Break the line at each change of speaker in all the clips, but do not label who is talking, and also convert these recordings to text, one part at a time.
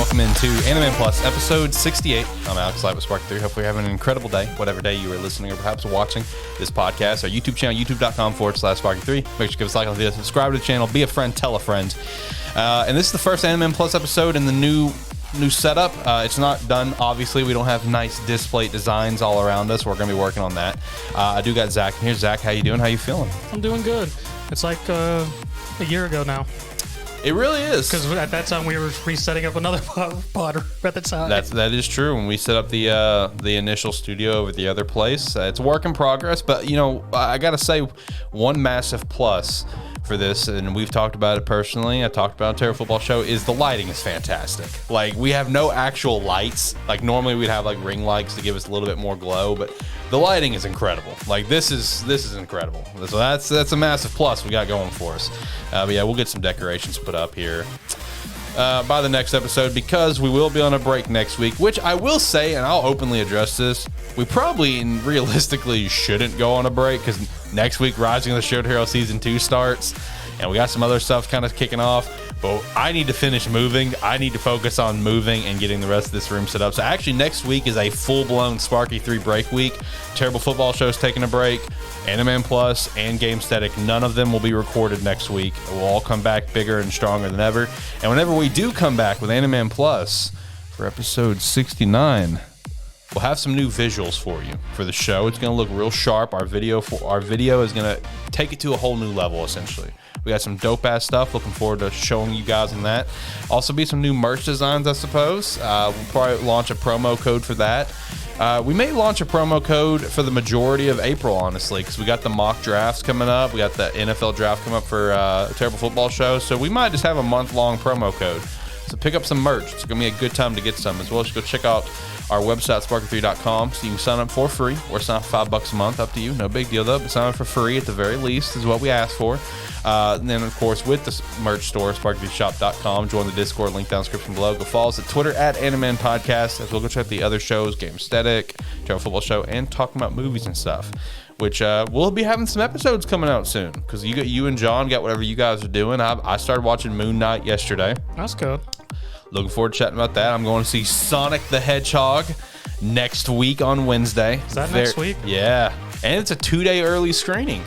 welcome into Anime Plus, episode 68. I'm Alex, live at Sparky3. Hopefully you're having an incredible day, whatever day you are listening or perhaps watching this podcast. Our YouTube channel, youtube.com/Sparky3. Make sure you give us a like on the video, subscribe to the channel, be a friend, tell a friend. And this is the first Anime Plus episode in the new setup. It's not done, obviously. We don't have nice display designs all around us. We're going to be working on that. I do got Zach here. Zach, how you doing? How you feeling?
I'm doing good. It's like a year ago now.
It really is.
Because at that time we were resetting up another pod at the time.
That is true. When we set up the initial studio over at the other place, it's a work in progress. But you know, I gotta say, one massive plus for this, and we've talked about it personally. I talked about it on Terra Football Show. Is the lighting is fantastic. Like, we have no actual lights. Like, normally we'd have like ring lights to give us a little bit more glow, but the lighting is incredible. Like, this is incredible. So that's a massive plus we got going for us. But yeah, we'll get some decorations put up here by the next episode, because we will be on a break next week, which I will say, and I'll openly address this, we probably and realistically shouldn't go on a break, because next week Rising of the Shield Hero Season 2 starts, and we got some other stuff kind of kicking off. But I need to finish moving. I need to focus on moving and getting the rest of this room set up. So actually next week is a full-blown Sparky 3 break week. Terrible Football Show's taking a break. Anime Plus and Game Static, none of them will be recorded next week. We'll all come back bigger and stronger than ever. And whenever we do come back with Anime Plus for episode 69, we'll have some new visuals for you for the show. It's going to look real sharp. Our video is going to take it to a whole new level, essentially. We got some dope ass stuff. Looking forward to showing you guys in that. Also be some new merch designs, I suppose. We'll probably launch a promo code for that. We may launch a promo code for the majority of April, honestly, because we got the mock drafts coming up. We got the NFL draft coming up for Terrible Football Show. So we might just have a month-long promo code. So pick up some merch. It's going to be a good time to get some, as well as go check out our website, sparky3.com, so you can sign up for free or sign up for $5 a month, up to you. No big deal, though, but sign up for free at the very least is what we ask for. And then, of course, with the merch store, sparky3shop.com, join the Discord, link down in the description below. Go follow us at Twitter at Animan Podcast, as well. Go check out the other shows, Game Static, Terrible Football Show, and talking about movies and stuff, which we'll be having some episodes coming out soon, because you and John got whatever you guys are doing. I started watching Moon Knight yesterday.
That's good.
Looking forward to chatting about that. I'm going to see Sonic the Hedgehog next week on Wednesday.
Is that next week?
Yeah. And it's a 2-day early screening,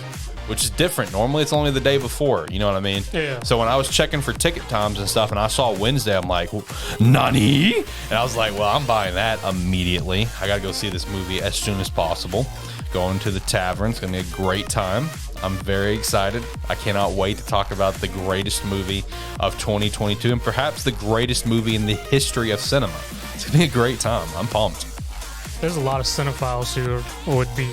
which is different. Normally it's only the day before. You know what I mean?
Yeah.
So when I was checking for ticket times and stuff, and I saw Wednesday, I'm like, Nani? And I was like, well, I'm buying that immediately. I got to go see this movie as soon as possible. Going to the tavern. It's going to be a great time. I'm very excited. I cannot wait to talk about the greatest movie of 2022 and perhaps the greatest movie in the history of cinema. It's going to be a great time. I'm pumped.
There's a lot of cinephiles who would be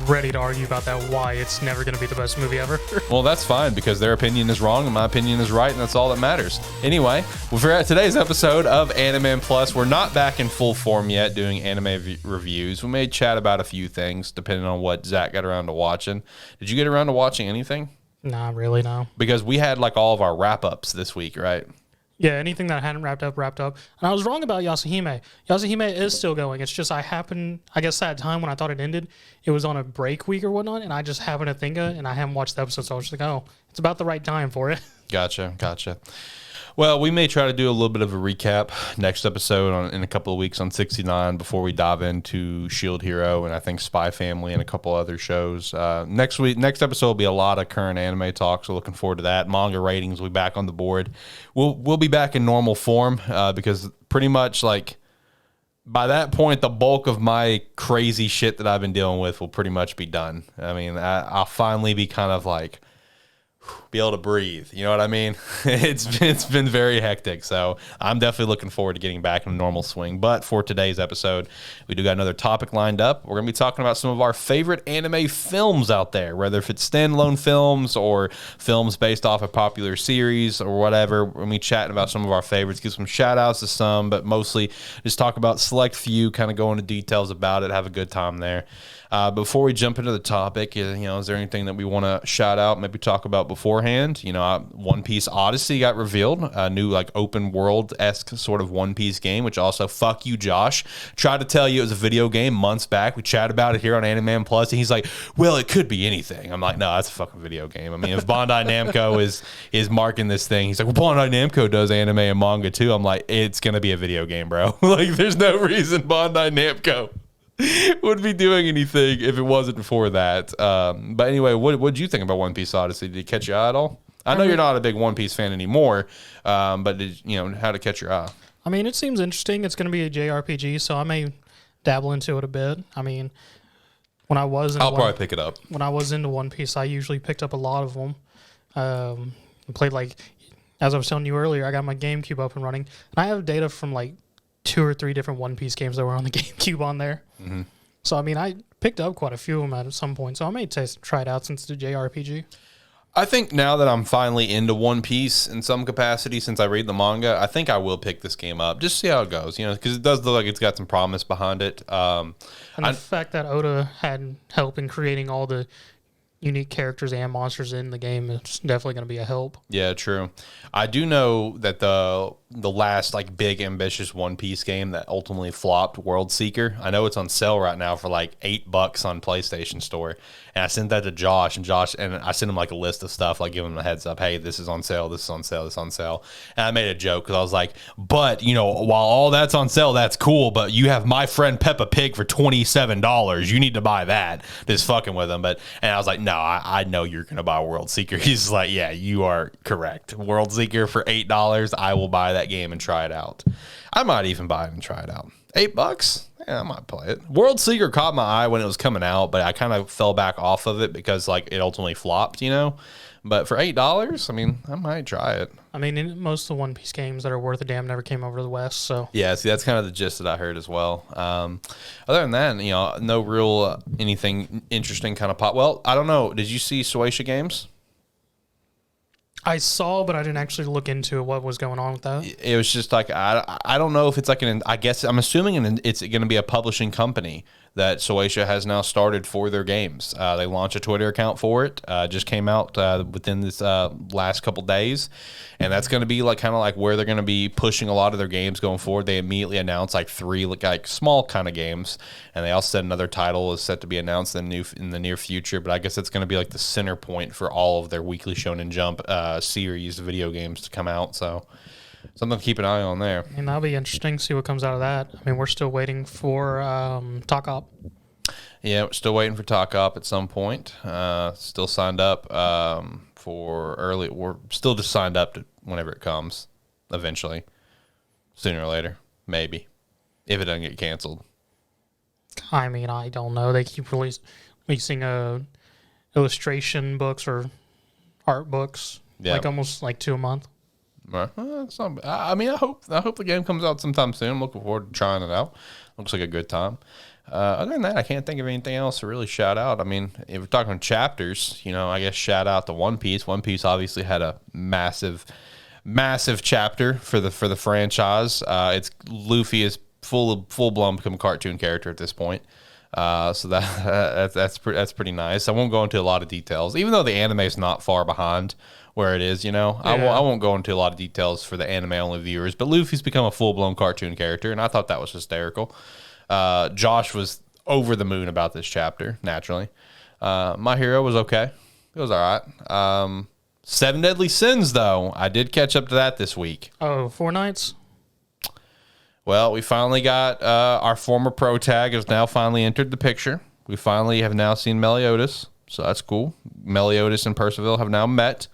ready to argue about that, why it's never going to be the best movie ever.
Well, that's fine, because their opinion is wrong and my opinion is right, and that's all that matters. Anyway, for today's episode of Anime Plus, we're not back in full form yet doing anime reviews. We may chat about a few things depending on what Zach got around to watching. Did you get around to watching anything?
Nah, really, no.
Because we had like all of our wrap-ups this week, right?
Yeah, anything that hadn't wrapped up. And I was wrong about Yasuhime. Yasuhime is still going. It's just I guess that time when I thought it ended, it was on a break week or whatnot, and I just happened to think of it, and I haven't watched the episode, so I was just like, oh, it's about the right time for it.
Gotcha. Well, we may try to do a little bit of a recap next episode in a couple of weeks on 69 before we dive into Shield Hero and I think Spy Family and a couple other shows. Next episode will be a lot of current anime talk, so looking forward to that. Manga ratings will be back on the board. We'll be back in normal form because pretty much like by that point, the bulk of my crazy shit that I've been dealing with will pretty much be done. I mean, I'll finally be kind of like be able to breathe. You know what I mean? It's been very hectic. So I'm definitely looking forward to getting back in a normal swing. But for today's episode, we do got another topic lined up. We're going to be talking about some of our favorite anime films out there, whether if it's standalone films or films based off a popular series or whatever. We're going to be chatting about some of our favorites, give some shout outs to some, but mostly just talk about select few, kind of go into details about it, have a good time there. Before we jump into the topic, is there anything that we want to shout out, maybe talk about beforehand? beforehand. You know, One Piece Odyssey got revealed, a new like open world-esque sort of One Piece game, which also, fuck you, Josh. Tried to tell you it was a video game months back. We chatted about it here on Anime Plus, and he's like, well, it could be anything. I'm like, no, that's a fucking video game. I mean, if Bandai Namco is marking this thing, he's like, well, Bandai Namco does anime and manga too. I'm like, it's going to be a video game, bro. Like, there's no reason Bandai Namco would be doing anything if it wasn't for that. But anyway, what did you think about One Piece Odyssey? Did it catch your eye at all? I know you're not a big One Piece fan anymore, but how to catch your eye?
I mean, it seems interesting. It's going to be a JRPG, so I may dabble into it a bit. I mean, when I was
I'll probably pick it up.
When I was into One Piece, I usually picked up a lot of them. Played like, as I was telling you earlier, I got my GameCube up and running, and I have data from like 2 or 3 different One Piece games that were on the GameCube on there. Mm-hmm. So, I mean, I picked up quite a few of them at some point, so I may try it out since it's a JRPG.
I think now that I'm finally into One Piece in some capacity since I read the manga, I think I will pick this game up. Just see how it goes, because it does look like it's got some promise behind it.
And the fact that Oda had help in creating all the unique characters and monsters in the game is definitely going to be a help.
Yeah, true. I do know that the last like big ambitious One Piece game that ultimately flopped, World Seeker, I know it's on sale right now for like $8 on PlayStation Store. And I sent that to Josh, and I sent him like a list of stuff, like giving him a heads up, hey, this is on sale, this is on sale, this is on sale. And I made a joke because I was like, but while all that's on sale, that's cool, but you have My Friend Peppa Pig for $27. You need to buy that. Just fucking with him. And I was like, no, I know you're gonna buy World Seeker. He's like, yeah, you are correct. World Seeker for $8. I will buy that game and try it out. I might even buy it and try it out. $8? Yeah, I might play it. World Seeker caught my eye when it was coming out, but I kind of fell back off of it because like it ultimately flopped, But for $8, I mean, I might try it.
I mean, most of the One Piece games that are worth a damn never came over to the West, so.
Yeah, see, that's kind of the gist that I heard as well. Other than that, no real anything interesting kind of pop. Well, I don't know. Did you see Shueisha Games?
I saw, but I didn't actually look into what was going on with that.
It was just like, I don't know if it's like I guess I'm assuming it's going to be a publishing company that Shueisha has now started for their games. They launched a Twitter account for it. Just came out within this last couple days. And that's going to be like kind of like where they're going to be pushing a lot of their games going forward. They immediately announced like 3 like small kind of games. And they also said another title is set to be announced in the near future. But I guess it's going to be like the center point for all of their Weekly Shonen Jump series video games to come out. So something to keep an eye on there.
I mean, that'll be interesting to see what comes out of that. I mean, we're still waiting for TACOP.
Yeah, we're still waiting for TACOP at some point. Still signed up for early. We're still just signed up to whenever it comes, eventually. Sooner or later, maybe. If it doesn't get canceled.
I mean, I don't know. They keep releasing illustration books or art books, like almost like 2 a month.
Right. I mean, I hope the game comes out sometime soon. I'm looking forward to trying it out. Looks like a good time. Other than that, I can't think of anything else to really shout out. I mean, if we're talking chapters, I guess shout out to One Piece. One Piece obviously had a massive chapter for the franchise. It's Luffy is full blown become a cartoon character at this point. So that's pretty nice. I won't go into a lot of details, even though the anime is not far behind where it is. Yeah. I won't go into a lot of details for the anime only viewers. But Luffy's become a full blown cartoon character, and I thought that was hysterical. Josh was over the moon about this chapter. Naturally, My Hero was okay. It was all right. 7 Deadly Sins, though, I did catch up to that this week.
Oh, 4 nights.
Well, we finally got our former pro tag has now finally entered the picture. We finally have now seen Meliodas, so that's cool. Meliodas and Percival have now met.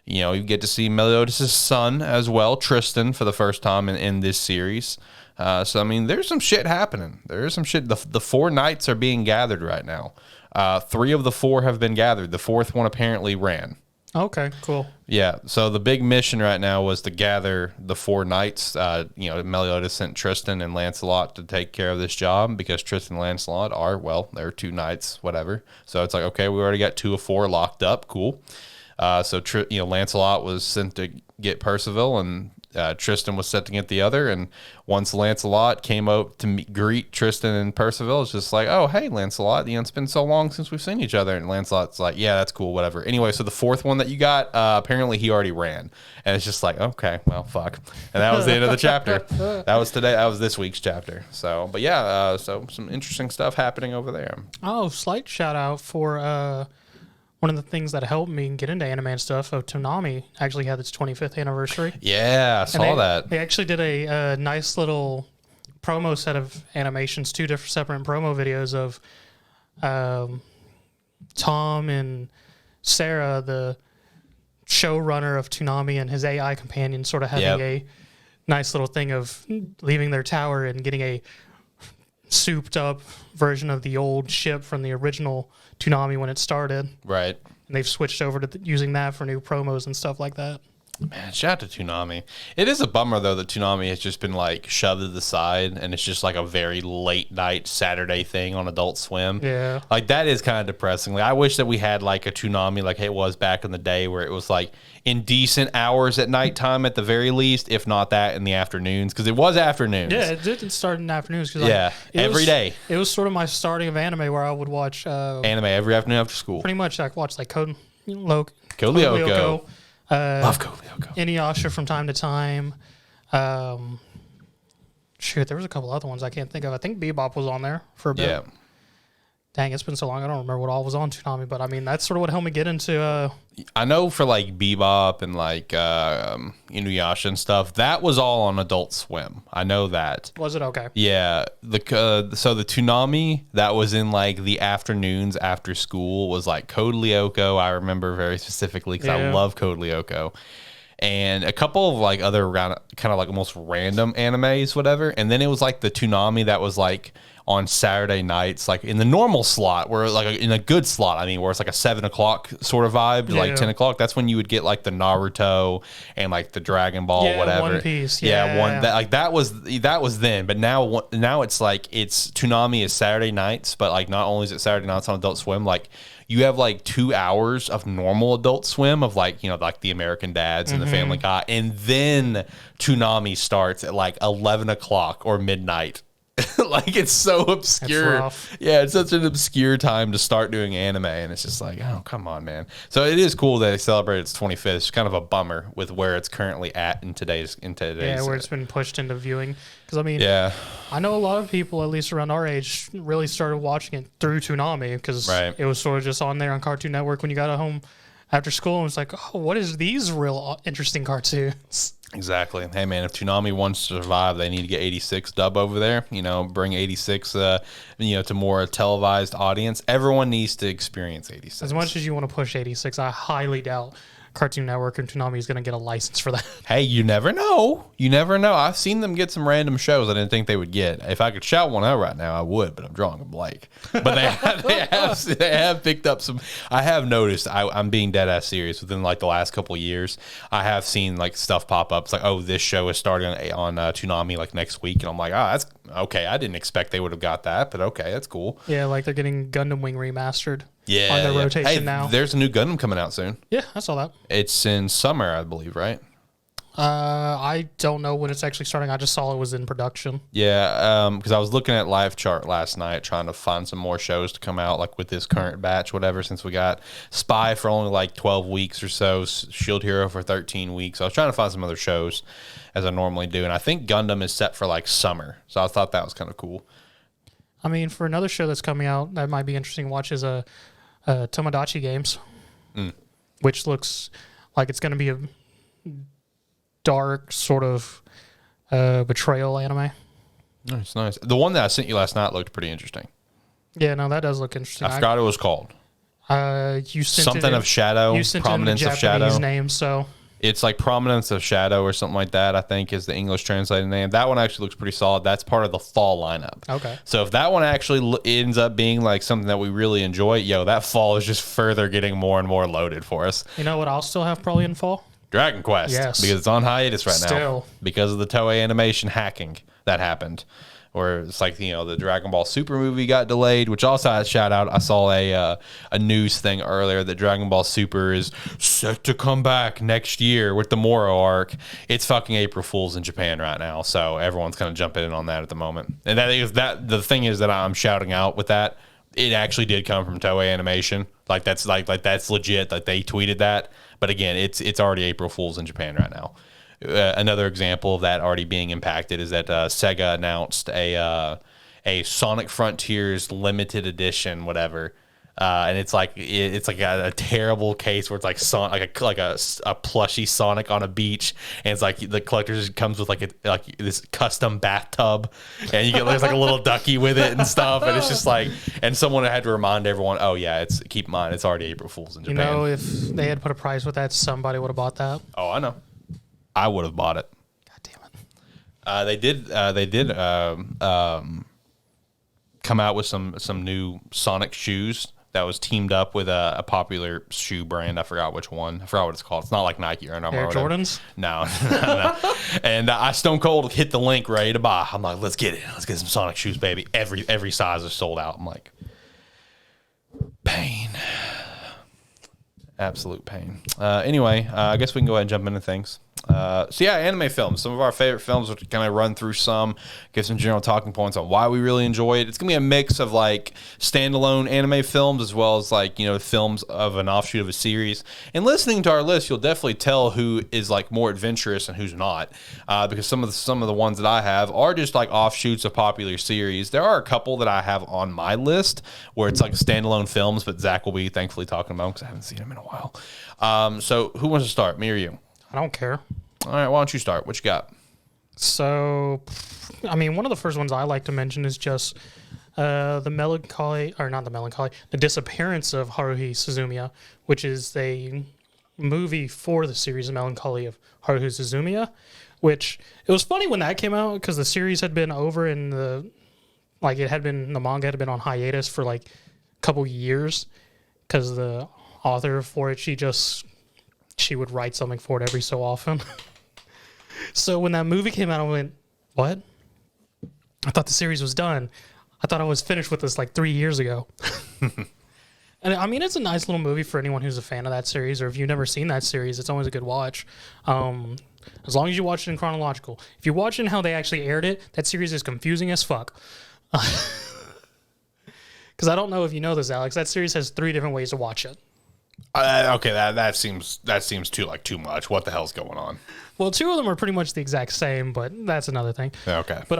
You get to see Meliodas' son as well, Tristan, for the first time in this series. So, I mean, there's some shit happening. There is some shit. The 4 knights are being gathered right now. 3 of the 4 have been gathered. The 4th one apparently ran.
Okay, cool.
Yeah, so the big mission right now was to gather the 4 knights. Meliodas sent Tristan and Lancelot to take care of this job because Tristan and Lancelot they're 2 knights, whatever. So it's like, okay, we already got 2 of 4 locked up. Cool. So Lancelot was sent to get Percival, and Tristan was set to get the other, and once Lancelot came out to greet Tristan and Percival, it's just like, oh, hey, Lancelot, it's been so long since we've seen each other. And Lancelot's like, yeah, that's cool, whatever. Anyway, so the fourth one that you got, apparently he already ran. And it's just like, okay, well, fuck. And that was the end of the chapter. That was today. That was this week's chapter. So, but yeah, so some interesting stuff happening over there.
Oh, slight shout out for one of the things that helped me get into anime and stuff. Toonami actually had its 25th anniversary.
Yeah, I saw that.
They actually did a nice little promo set of animations, two different separate promo videos of Tom and Sarah, the showrunner of Toonami, and his AI companion sort of having a nice little thing of leaving their tower and getting a souped up version of the old ship from the original Toonami when it started.
Right.
And they've switched over to using that for new promos and stuff like that.
Man, shout out to Toonami. It is a bummer, though, that Toonami has just been, like, shoved to the side, and it's just, like, a very late-night Saturday thing on Adult Swim.
Yeah.
Like, that is kind of depressing. Like, I wish that we had, like, a Toonami like it was back in the day where it was, like, in decent hours at nighttime at the very least, if not that in the afternoons, because it was afternoons.
Yeah, it didn't start in the afternoons.
Yeah, every day.
It was sort of my starting of anime where I would watch...
anime every afternoon after school.
Pretty much, I watched, like, Code
Lyoko. Love Code Lyoko.
Inuyasha from time to time. Shoot, there was a couple other ones I can't think of. I think Bebop was on there for a bit.
Yeah.
Dang, it's been so long. I don't remember what all was on Toonami, but I mean, that's sort of what helped me get into.
I know for like Bebop and like Inuyasha and stuff, that was all on Adult Swim. I know that.
Was it okay?
Yeah. So the Toonami that was in like the afternoons after school was like Code Lyoko. I remember very specifically because I love Code Lyoko. And a couple of like other kind of like almost random animes, whatever. And then it was like the Toonami that was like on Saturday nights, like in the normal slot, where like in a good slot, I mean, where it's like a 7 o'clock sort of vibe, to like 10 o'clock. That's when you would get like the Naruto and like the Dragon Ball, whatever.
One Piece.
That was then. But now it's like it's Toonami is Saturday nights, but like not only is it Saturday nights on Adult Swim, like you have like 2 hours of normal Adult Swim of like, like the American Dads and the Family Guy. And then Toonami starts at like 11 o'clock or midnight. Like it's so obscure. Yeah, it's such an obscure time to start doing anime, and it's just like, oh, come on, man. So it is cool that they celebrate its 25th. It's kind of a bummer with where it's currently at in today's. Yeah,
where it's been pushed into viewing. Because I mean, I know a lot of people, at least around our age, really started watching it through Toonami because it was sort of just on there on Cartoon Network when you got home after school, and it's like, oh, what is these real interesting cartoons?
Exactly. Hey, man, if Toonami wants to survive, they need to get 86 dub over there. Bring 86, to more televised audience. Everyone needs to experience 86.
As much as you want to push 86, I highly doubt Cartoon Network and Toonami is going to get a license for that.
Hey, you never know. You never know. I've seen them get some random shows I didn't think they would get. If I could shout one out right now, I would, but I'm drawing a blank. But they have picked up some. I have noticed. I'm being dead ass serious. Within like the last couple of years, I have seen like stuff pop up. It's like, oh, this show is starting on Toonami like next week, and I'm like, that's okay. I didn't expect they would have got that, but okay, that's cool.
Yeah, like they're getting Gundam Wing remastered.
Yeah,
on their rotation now.
There's a new Gundam coming out soon.
Yeah, I saw that.
It's in summer, I believe, right?
I don't know when it's actually starting. I just saw it was in production.
Yeah, because I was looking at Live Chart last night trying to find some more shows to come out, like with this current batch, whatever, since we got Spy for only like 12 weeks or so, Shield Hero for 13 weeks. I was trying to find some other shows, as I normally do, and I think Gundam is set for like summer, so I thought that was kind of cool.
I mean, for another show that's coming out that might be interesting to watch is Tomodachi Games, which looks like it's going to be a dark sort of betrayal anime.
Nice. The one that I sent you last night looked pretty interesting.
Yeah, no, that does look interesting.
I forgot what it was called.
You sent
something of Shadow.
You sent
Prominence
in
of Shadow.
Name, so
it's like Prominence of Shadow or something like that, I think is the English translated name. That one actually looks pretty solid. That's part of the fall lineup.
Okay.
So if that one actually ends up being like something that we really enjoy, that fall is just further getting more and more loaded for us.
You know what I'll still have probably in fall?
Dragon Quest.
Yes.
Because it's on hiatus right now.
Still.
Because of the Toei Animation hacking that happened. where it's like, you know, the Dragon Ball Super movie got delayed, which also has shout out. I saw a news thing earlier that Dragon Ball Super is set to come back next year with the Moro arc. It's fucking April Fool's in Japan right now, so everyone's kind of jumping in on that at the moment. And the thing is that I'm shouting out with that. It actually did come from Toei Animation. That's legit. Like they tweeted that. But again, it's already April Fool's in Japan right now. Another example of that already being impacted is that Sega announced a Sonic Frontiers limited edition, whatever, and it's like a terrible case where it's like a plushy Sonic on a beach, and it's like the collector's comes with like this custom bathtub, and you get there's like a little ducky with it and stuff, and it's just like, and someone had to remind everyone, oh yeah, keep in mind it's already April Fool's in Japan.
You know, if they had put a price with that, somebody would have bought that.
Oh, I know. I would have bought it.
God damn it.
They did come out with some new Sonic shoes that was teamed up with a popular shoe brand. I forgot which one. I forgot what it's called. It's not like Nike or anything.
Air Jordans?
No. And I Stone Cold hit the link ready to buy. I'm like, let's get it. Let's get some Sonic shoes, baby. Every size is sold out. I'm like, pain. Absolute pain. Anyway, I guess we can go ahead and jump into things. So yeah, anime films. Some of our favorite films. We're kind of run through some, give some general talking points on why we really enjoy it. It's gonna be a mix of like standalone anime films as well as like, you know, films of an offshoot of a series. And listening to our list, you'll definitely tell who is like more adventurous and who's not, because some of the ones that I have are just like offshoots of popular series. There are a couple that I have on my list where it's like standalone films, but Zach will be thankfully talking about them because I haven't seen him in a while. So who wants to start, me or you?
I don't care.
All right, why don't you start? What you got?
So, I mean, one of the first ones I like to mention is just the disappearance of Haruhi Suzumiya, which is a movie for the series of Melancholy of Haruhi Suzumiya, which it was funny when that came out because the series had been over and the manga had been on hiatus for like a couple years because the author for it, she would write something for it every so often. So when that movie came out, I went, what? I thought the series was done. I thought I was finished with this like 3 years ago. And I mean, it's a nice little movie for anyone who's a fan of that series, or if you've never seen that series, it's always a good watch. As long as you watch it in chronological. If you watch it in how they actually aired it, that series is confusing as fuck. Because I don't know if you know this, Alex, that series has 3 different ways to watch it.
Okay, that seems too much. What the hell's going on?
Well, 2 of them are pretty much the exact same, but that's another thing.
Okay.
But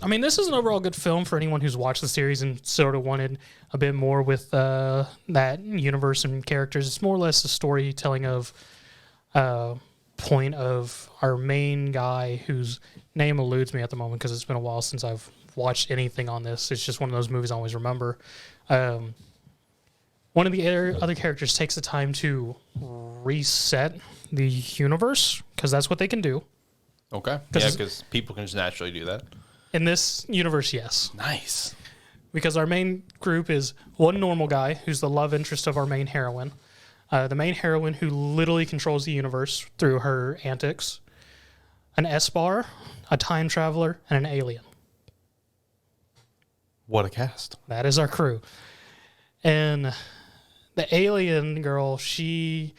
I mean, this is an overall good film for anyone who's watched the series and sort of wanted a bit more with that universe and characters. It's more or less a storytelling of point of our main guy, whose name eludes me at the moment because it's been a while since I've watched anything on this. It's just one of those movies I always remember. One of the other characters takes the time to reset the universe, because that's what they can do.
Okay. Yeah, because people can just naturally do that.
In this universe, yes.
Nice.
Because our main group is one normal guy who's the love interest of our main heroine. The main heroine who literally controls the universe through her antics. An S-bar, a time traveler, and an alien.
What a cast.
That is our crew. And the alien girl, she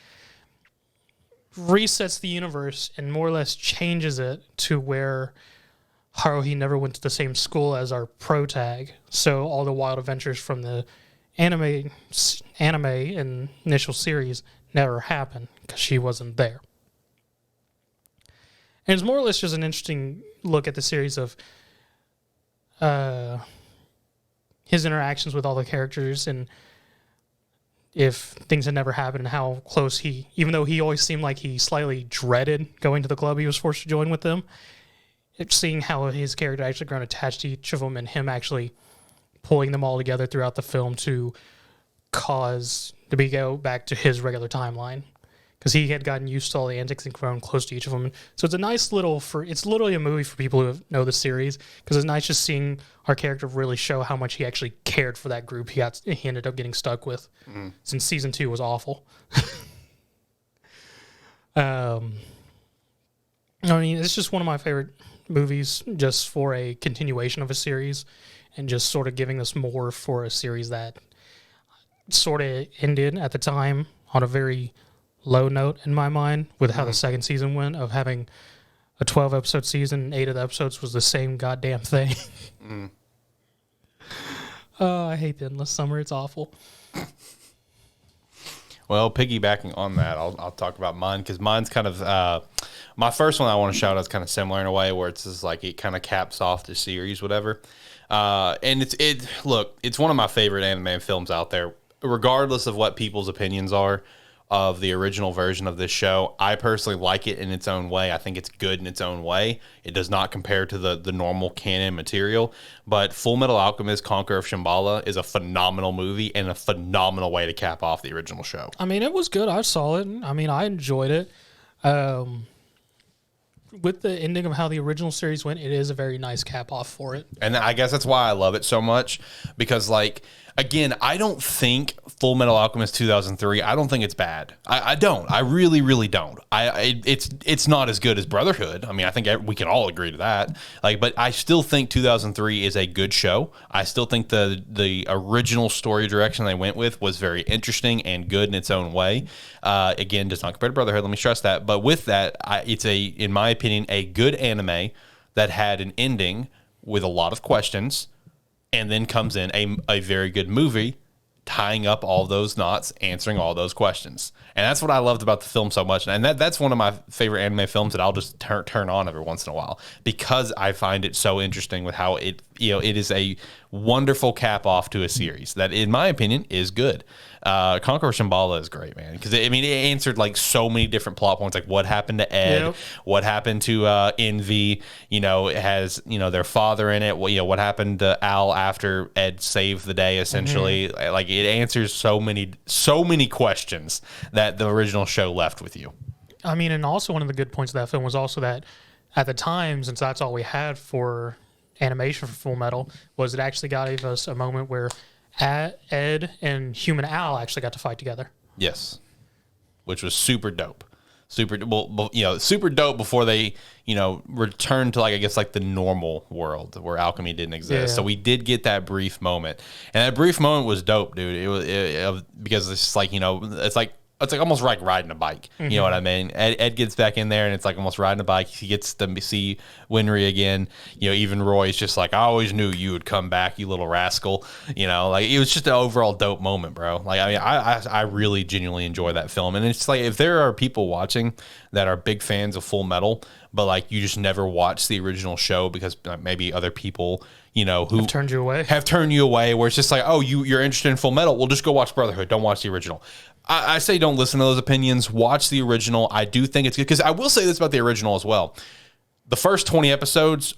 resets the universe and more or less changes it to where Haruhi never went to the same school as our protag. So all the wild adventures from the anime and initial series never happened because she wasn't there. And it's more or less just an interesting look at the series of his interactions with all the characters and if things had never happened and how close even though he always seemed like he slightly dreaded going to the club he was forced to join with them, seeing how his character actually grown attached to each of them and him actually pulling them all together throughout the film to go back to his regular timeline. Because he had gotten used to all the antics and grown close to each of them. So it's a nice it's literally a movie for people who know the series, because it's nice just seeing our character really show how much he actually cared for that group he ended up getting stuck with, since season 2 was awful. I mean, it's just one of my favorite movies, just for a continuation of a series, and just sort of giving us more for a series that sort of ended at the time on a very low note in my mind, with how the second season went, of having a 12 episode season and 8 of the episodes was the same goddamn thing. Oh, I hate the Endless Summer. It's awful.
Well, piggybacking on that, I'll talk about mine, because mine's kind of my first one I want to shout out is kind of similar in a way, where it's just like it kind of caps off the series, whatever. And it's one of my favorite anime films out there, regardless of what people's opinions are of the original version of this show. I personally like it in its own way. I think it's good in its own way. It does not compare to the normal canon material, but Full Metal Alchemist Conqueror of Shambhala is a phenomenal movie and a phenomenal way to cap off the original show.
I mean, it was good. I saw it. I mean, I enjoyed it. With the ending of how the original series went, it is a very nice cap off for it.
And I guess that's why I love it so much, because, like, again, I don't think Full Metal Alchemist 2003, I don't think it's bad. I don't. I really, really don't. It's not as good as Brotherhood. I mean, I think we can all agree to that. Like, but I still think 2003 is a good show. I still think the original story direction they went with was very interesting and good in its own way. Again, does not compare to Brotherhood. Let me stress that. But with that, it's in my opinion, a good anime that had an ending with a lot of questions, and then comes in a very good movie tying up all those knots, answering all those questions. And that's what I loved about the film so much. And that's one of my favorite anime films that I'll just turn on every once in a while, because I find it so interesting with how it is a wonderful cap off to a series that, in my opinion, is good. Conqueror Shambhala is great, man, because it answered like so many different plot points, like what happened to Ed, what happened to Envy. It has their father in it. What happened to Al after Ed saved the day, essentially. Like, it answers so many questions that the original show left with you.
I mean, and also one of the good points of that film was also that at the time, since that's all we had for animation for Full Metal, was it actually gave us a moment where Ed and Human Al actually got to fight together.
Yes, which was super dope. Super dope before they, returned to, like, I guess, like the normal world where alchemy didn't exist. Yeah. So we did get that brief moment, and that brief moment was dope, dude. It was because it's like, it's like almost like riding a bike. You know what I mean? Ed gets back in there, and it's like almost riding a bike. He gets to see Winry again. Even Roy's just like, I always knew you would come back, you little rascal. Like, it was just an overall dope moment, bro. Like, I mean, I really genuinely enjoy that film. And it's like, if there are people watching that are big fans of Full Metal, but like you just never watched the original show because maybe other people, who
have turned you away,
where it's just like, oh, you're interested in Full Metal, well, just go watch Brotherhood. Don't watch the original. I say don't listen to those opinions. Watch the original. I do think it's good, because I will say this about the original as well. The first 20 episodes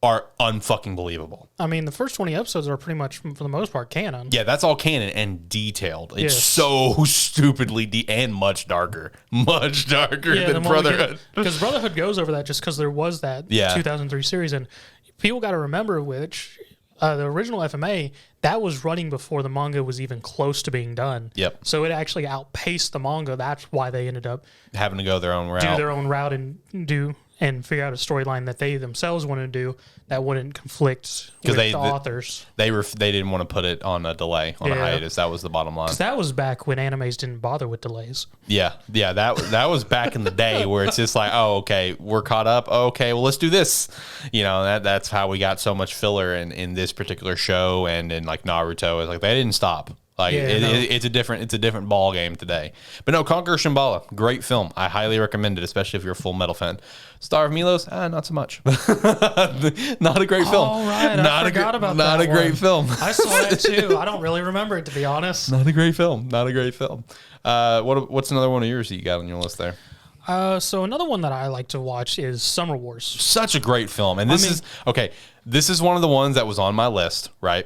are unfucking believable.
I mean, the first 20 episodes are pretty much, for the most part, canon.
Yeah, that's all canon and detailed. It's so stupidly and much darker than Brotherhood.
Because Brotherhood goes over that just because there was that 2003 series, and people got to remember which the original FMA, that was running before the manga was even close to being done.
Yep.
So it actually outpaced the manga. That's why they ended up
having to go their own route.
And figure out a storyline that they themselves wanted to do that wouldn't conflict with the authors.
They didn't want to put it on a delay, on a hiatus. That was the bottom line.
'Cause that was back when animes didn't bother with delays.
Yeah, that was back in the day where it's just like, oh, okay, we're caught up. Oh, okay, well, let's do this. That's how we got so much filler in this particular show, and in like Naruto. It's like they didn't stop. Like, it's a different ball game today. But no, Conqueror Shambhala, great film. I highly recommend it, especially if you're a Full Metal fan. Star of Milos, not so much. Not a great film.
All right, I forgot about that.
Not a great film.
I saw that too. I don't really remember it, to be honest.
Not a great film. What's another one of yours that you got on your list there?
So another one that I like to watch is Summer Wars.
Such a great film, and this is one of the ones that was on my list, right?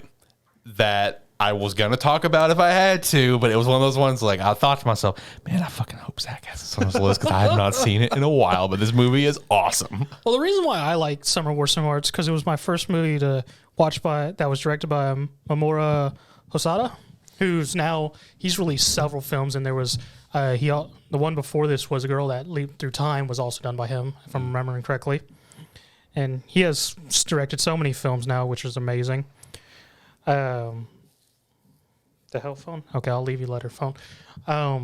That I was going to talk about if I had to, but it was one of those ones, like, I thought to myself, man, I fucking hope Zach has this on his list, because I have not seen it in a while, but this movie is awesome.
Well, the reason why I like Summer Wars so much is because it was my first movie to watch that was directed by Mamoru Hosoda, he's released several films, and there was The one before this was a girl that leaped through time was also done by him, if I'm remembering correctly. And he has directed so many films now, which is amazing. The hell phone? Okay, I'll leave you letter phone. I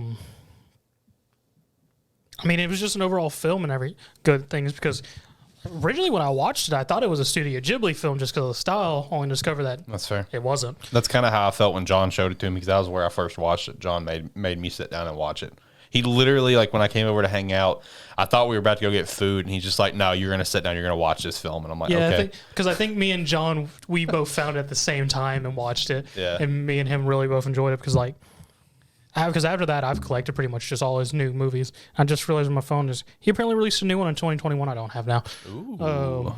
mean, it was just an overall film and every good things because originally when I watched it, I thought it was a Studio Ghibli film just because of the style, only to discover that
That's fair.
it wasn't.
That's kind of how I felt when John showed it to me because that was where I first watched it. John made me sit down and watch it. He literally, like, when I came over to hang out, I thought we were about to go get food, and he's just like, no, you're going to sit down, you're going to watch this film. And I'm like,
Yeah,
okay.
because I think me and John, we both found it at the same time and watched it.
Yeah.
And me and him really both enjoyed it because, like, because after that, I've collected pretty much just all his new movies. I just realized on my phone is he apparently released a new one in 2021 I don't have now.
Ooh.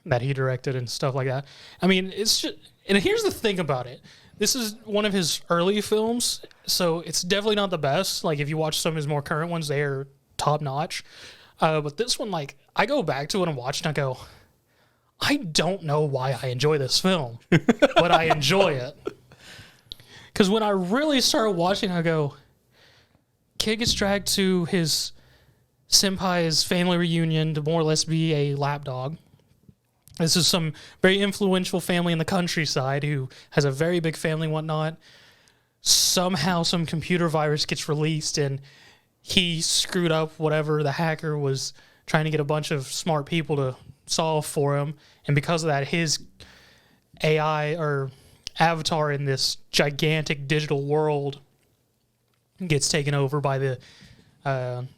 That he directed and stuff like that. I mean, it's just, and here's the thing about it. This is one of his early films, so it's definitely not the best. Like, if you watch some of his more current ones, they are top notch. But this one, like, I go back to it and watch and I go, I don't know why I enjoy this film, but I enjoy it. Because when I really started watching, I go, kid gets dragged to his senpai's family reunion to more or less be a lapdog. This is some very influential family in the countryside who has a very big family and whatnot. Somehow some computer virus gets released and he screwed up whatever the hacker was trying to get a bunch of smart people to solve for him. And because of that, his AI or avatar in this gigantic digital world gets taken over by the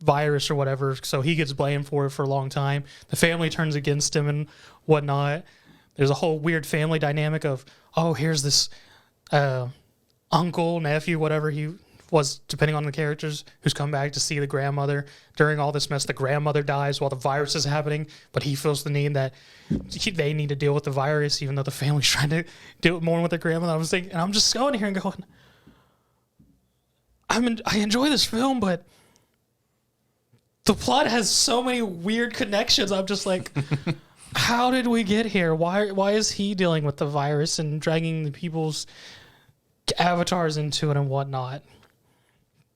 virus or whatever, so he gets blamed for it for a long time. The family turns against him and whatnot. There's a whole weird family dynamic of, oh, here's this uncle, nephew, whatever he was, depending on the characters, who's come back to see the grandmother. During all this mess, the grandmother dies while the virus is happening, but he feels the need that they need to deal with the virus, even though the family's trying to deal more with their grandmother. I was thinking, and I'm just going here and going, I enjoy this film, but the plot has so many weird connections. I'm just like, how did we get here? Why is he dealing with the virus and dragging the people's avatars into it and whatnot?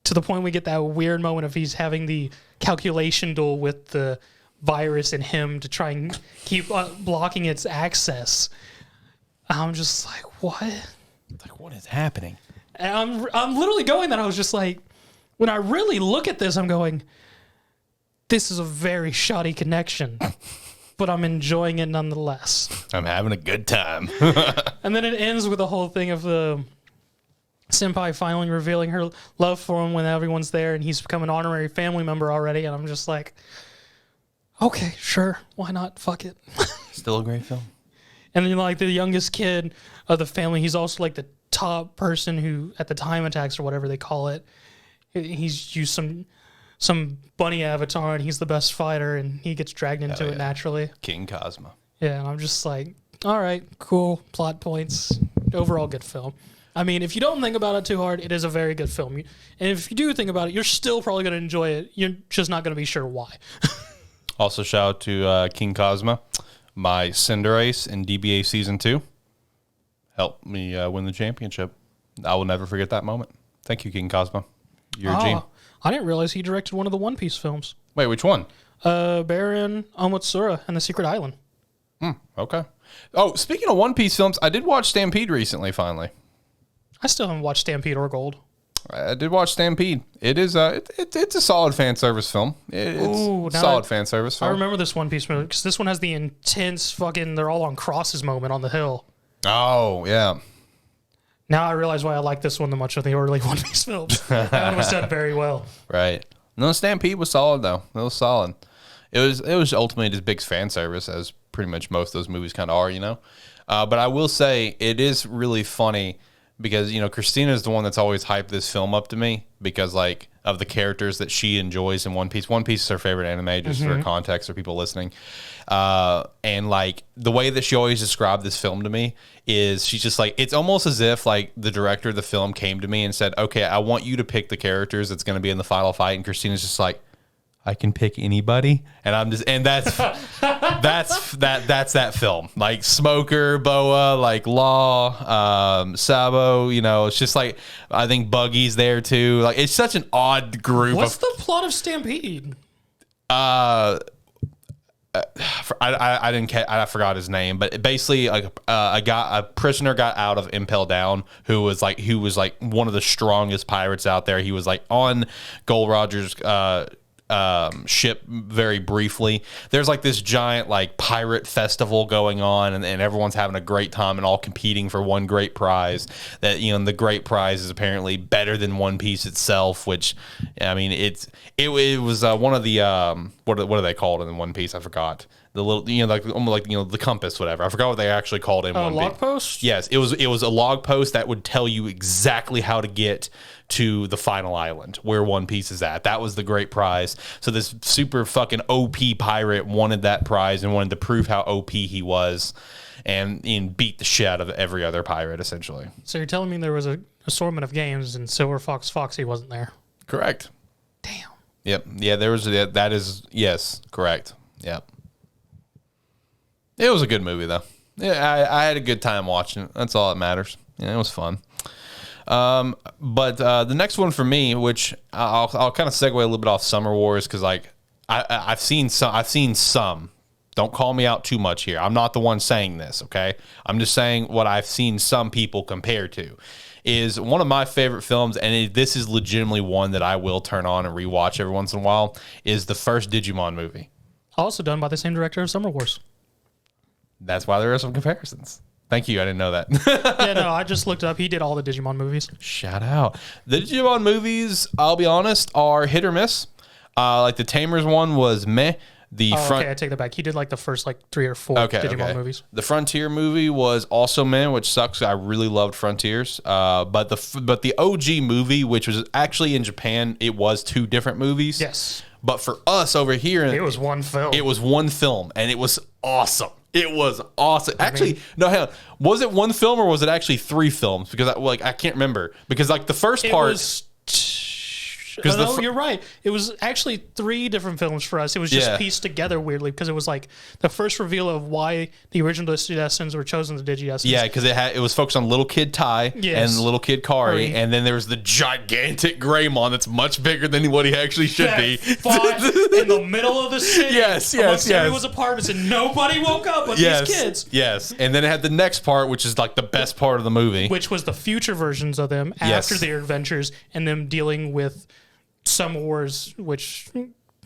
To the point we get that weird moment of he's having the calculation duel with the virus and him to try and keep blocking its access. I'm just like, what?
Like, what is happening?
And I'm literally going that. I was just like, when I really look at this, I'm going, this is a very shoddy connection, but I'm enjoying it nonetheless.
I'm having a good time.
And then it ends with the whole thing of the senpai finally revealing her love for him when everyone's there, and he's become an honorary family member already. And I'm just like, okay, sure, why not? Fuck it.
Still a great film.
And then, like, the youngest kid of the family, he's also like the top person who, at the time attacks or whatever they call it, he's used some bunny avatar and he's the best fighter and he gets dragged into it naturally.
King Cosmo.
Yeah, and I'm just like, all right, cool, plot points, overall good film. I mean, if you don't think about it too hard, it is a very good film. And if you do think about it, you're still probably going to enjoy it. You're just not going to be sure why.
Also, shout out to King Cosmo, my Cinderace in DBA Season 2. Helped me win the championship. I will never forget that moment. Thank you, King Cosmo. You're a G.
I didn't realize he directed one of the One Piece films.
Wait, which one?
Baron Omotsura and the Secret Island.
Okay. Oh, speaking of One Piece films, I did watch Stampede recently, finally.
I still haven't watched Stampede or Gold.
I did watch Stampede. It is it's a solid fan service film. It's a solid fan service film.
I remember this One Piece movie because this one has the intense fucking they're all on crosses moment on the hill.
Oh, yeah.
Now I realize why I like this one the much of the early One Piece films. That one was done very well.
Right. No, Stampede was solid, though. It was solid. It was ultimately just big fan service, as pretty much most of those movies kind of are, you know? But I will say, it is really funny because, you know, Christina is the one that's always hyped this film up to me because, like, of the characters that she enjoys in One Piece. One Piece is her favorite anime, just for context for people listening. And, like, the way that she always described this film to me is she's just like, it's almost as if, like, the director of the film came to me and said, okay, I want you to pick the characters that's going to be in the final fight. And Christina's just like, I can pick anybody, and I'm just, and that's that's that film. Like Smoker, Boa, like Law, Sabo. You know, it's just like I think Buggy's there too. Like it's such an odd group.
What's the plot of Stampede?
I didn't catch, I forgot his name, but basically like a prisoner got out of Impel Down who was like one of the strongest pirates out there. He was like on Gold Roger's ship very briefly. There's like this giant like pirate festival going on, and everyone's having a great time and all competing for one great prize. That, you know, the great prize is apparently better than One Piece itself, which I mean it was one of the what are they called in One Piece? I forgot. The little, you know, like almost like, you know, the compass, whatever. I forgot what they actually called it in One Piece.
Log post?
Yes, it was a log post that would tell you exactly how to get to the final island where One Piece is at. That was the great prize. So this super fucking OP pirate wanted that prize and wanted to prove how OP he was, and beat the shit out of every other pirate essentially.
So you're telling me there was an assortment of games and Silver Fox Foxy wasn't there?
Correct.
Damn.
Yep. Yeah, there was that is, yes, correct. Yep. It was a good movie though. Yeah, I had a good time watching it. That's all that matters. Yeah, it was fun. But the next one for me, which I'll kind of segue a little bit off Summer Wars, because like I've seen some. Don't call me out too much here. I'm not the one saying this, okay? I'm just saying what I've seen some people compare to. Is one of my favorite films, and this is legitimately one that I will turn on and rewatch every once in a while, is the first Digimon movie.
Also done by the same director of Summer Wars.
That's why there are some comparisons. Thank you. I didn't know that.
Yeah, no, I just looked up. He did all the Digimon movies.
Shout out. The Digimon movies, I'll be honest, are hit or miss. Like the Tamers one was meh.
Okay, I take that back. He did like the first like 3 or 4 Digimon movies.
The Frontier movie was also meh, which sucks. I really loved Frontiers. But the OG movie, which was actually in Japan, it was 2 different movies.
Yes.
But for us over here,
it was one film.
It was one film, and it was awesome. It was awesome. Actually, no, hang on. Was it one film or was it actually 3 films? Because I can't remember. Because like the first part.
No, you're right. It was actually 3 different films for us. It was just pieced together weirdly, because it was like the first reveal of why the original Digidestineds were chosen to Digidestineds.
Yeah, because it was focused on little kid Tai and little kid Kari, and then there was the gigantic Greymon that's much bigger than what he actually should be.
Fought in the middle of the city.
Yes.
Everyone's apartments, and nobody woke up but these kids.
Yes, and then it had the next part, which is like the best part of the movie,
which was the future versions of them after their adventures and them dealing with Summer Wars, which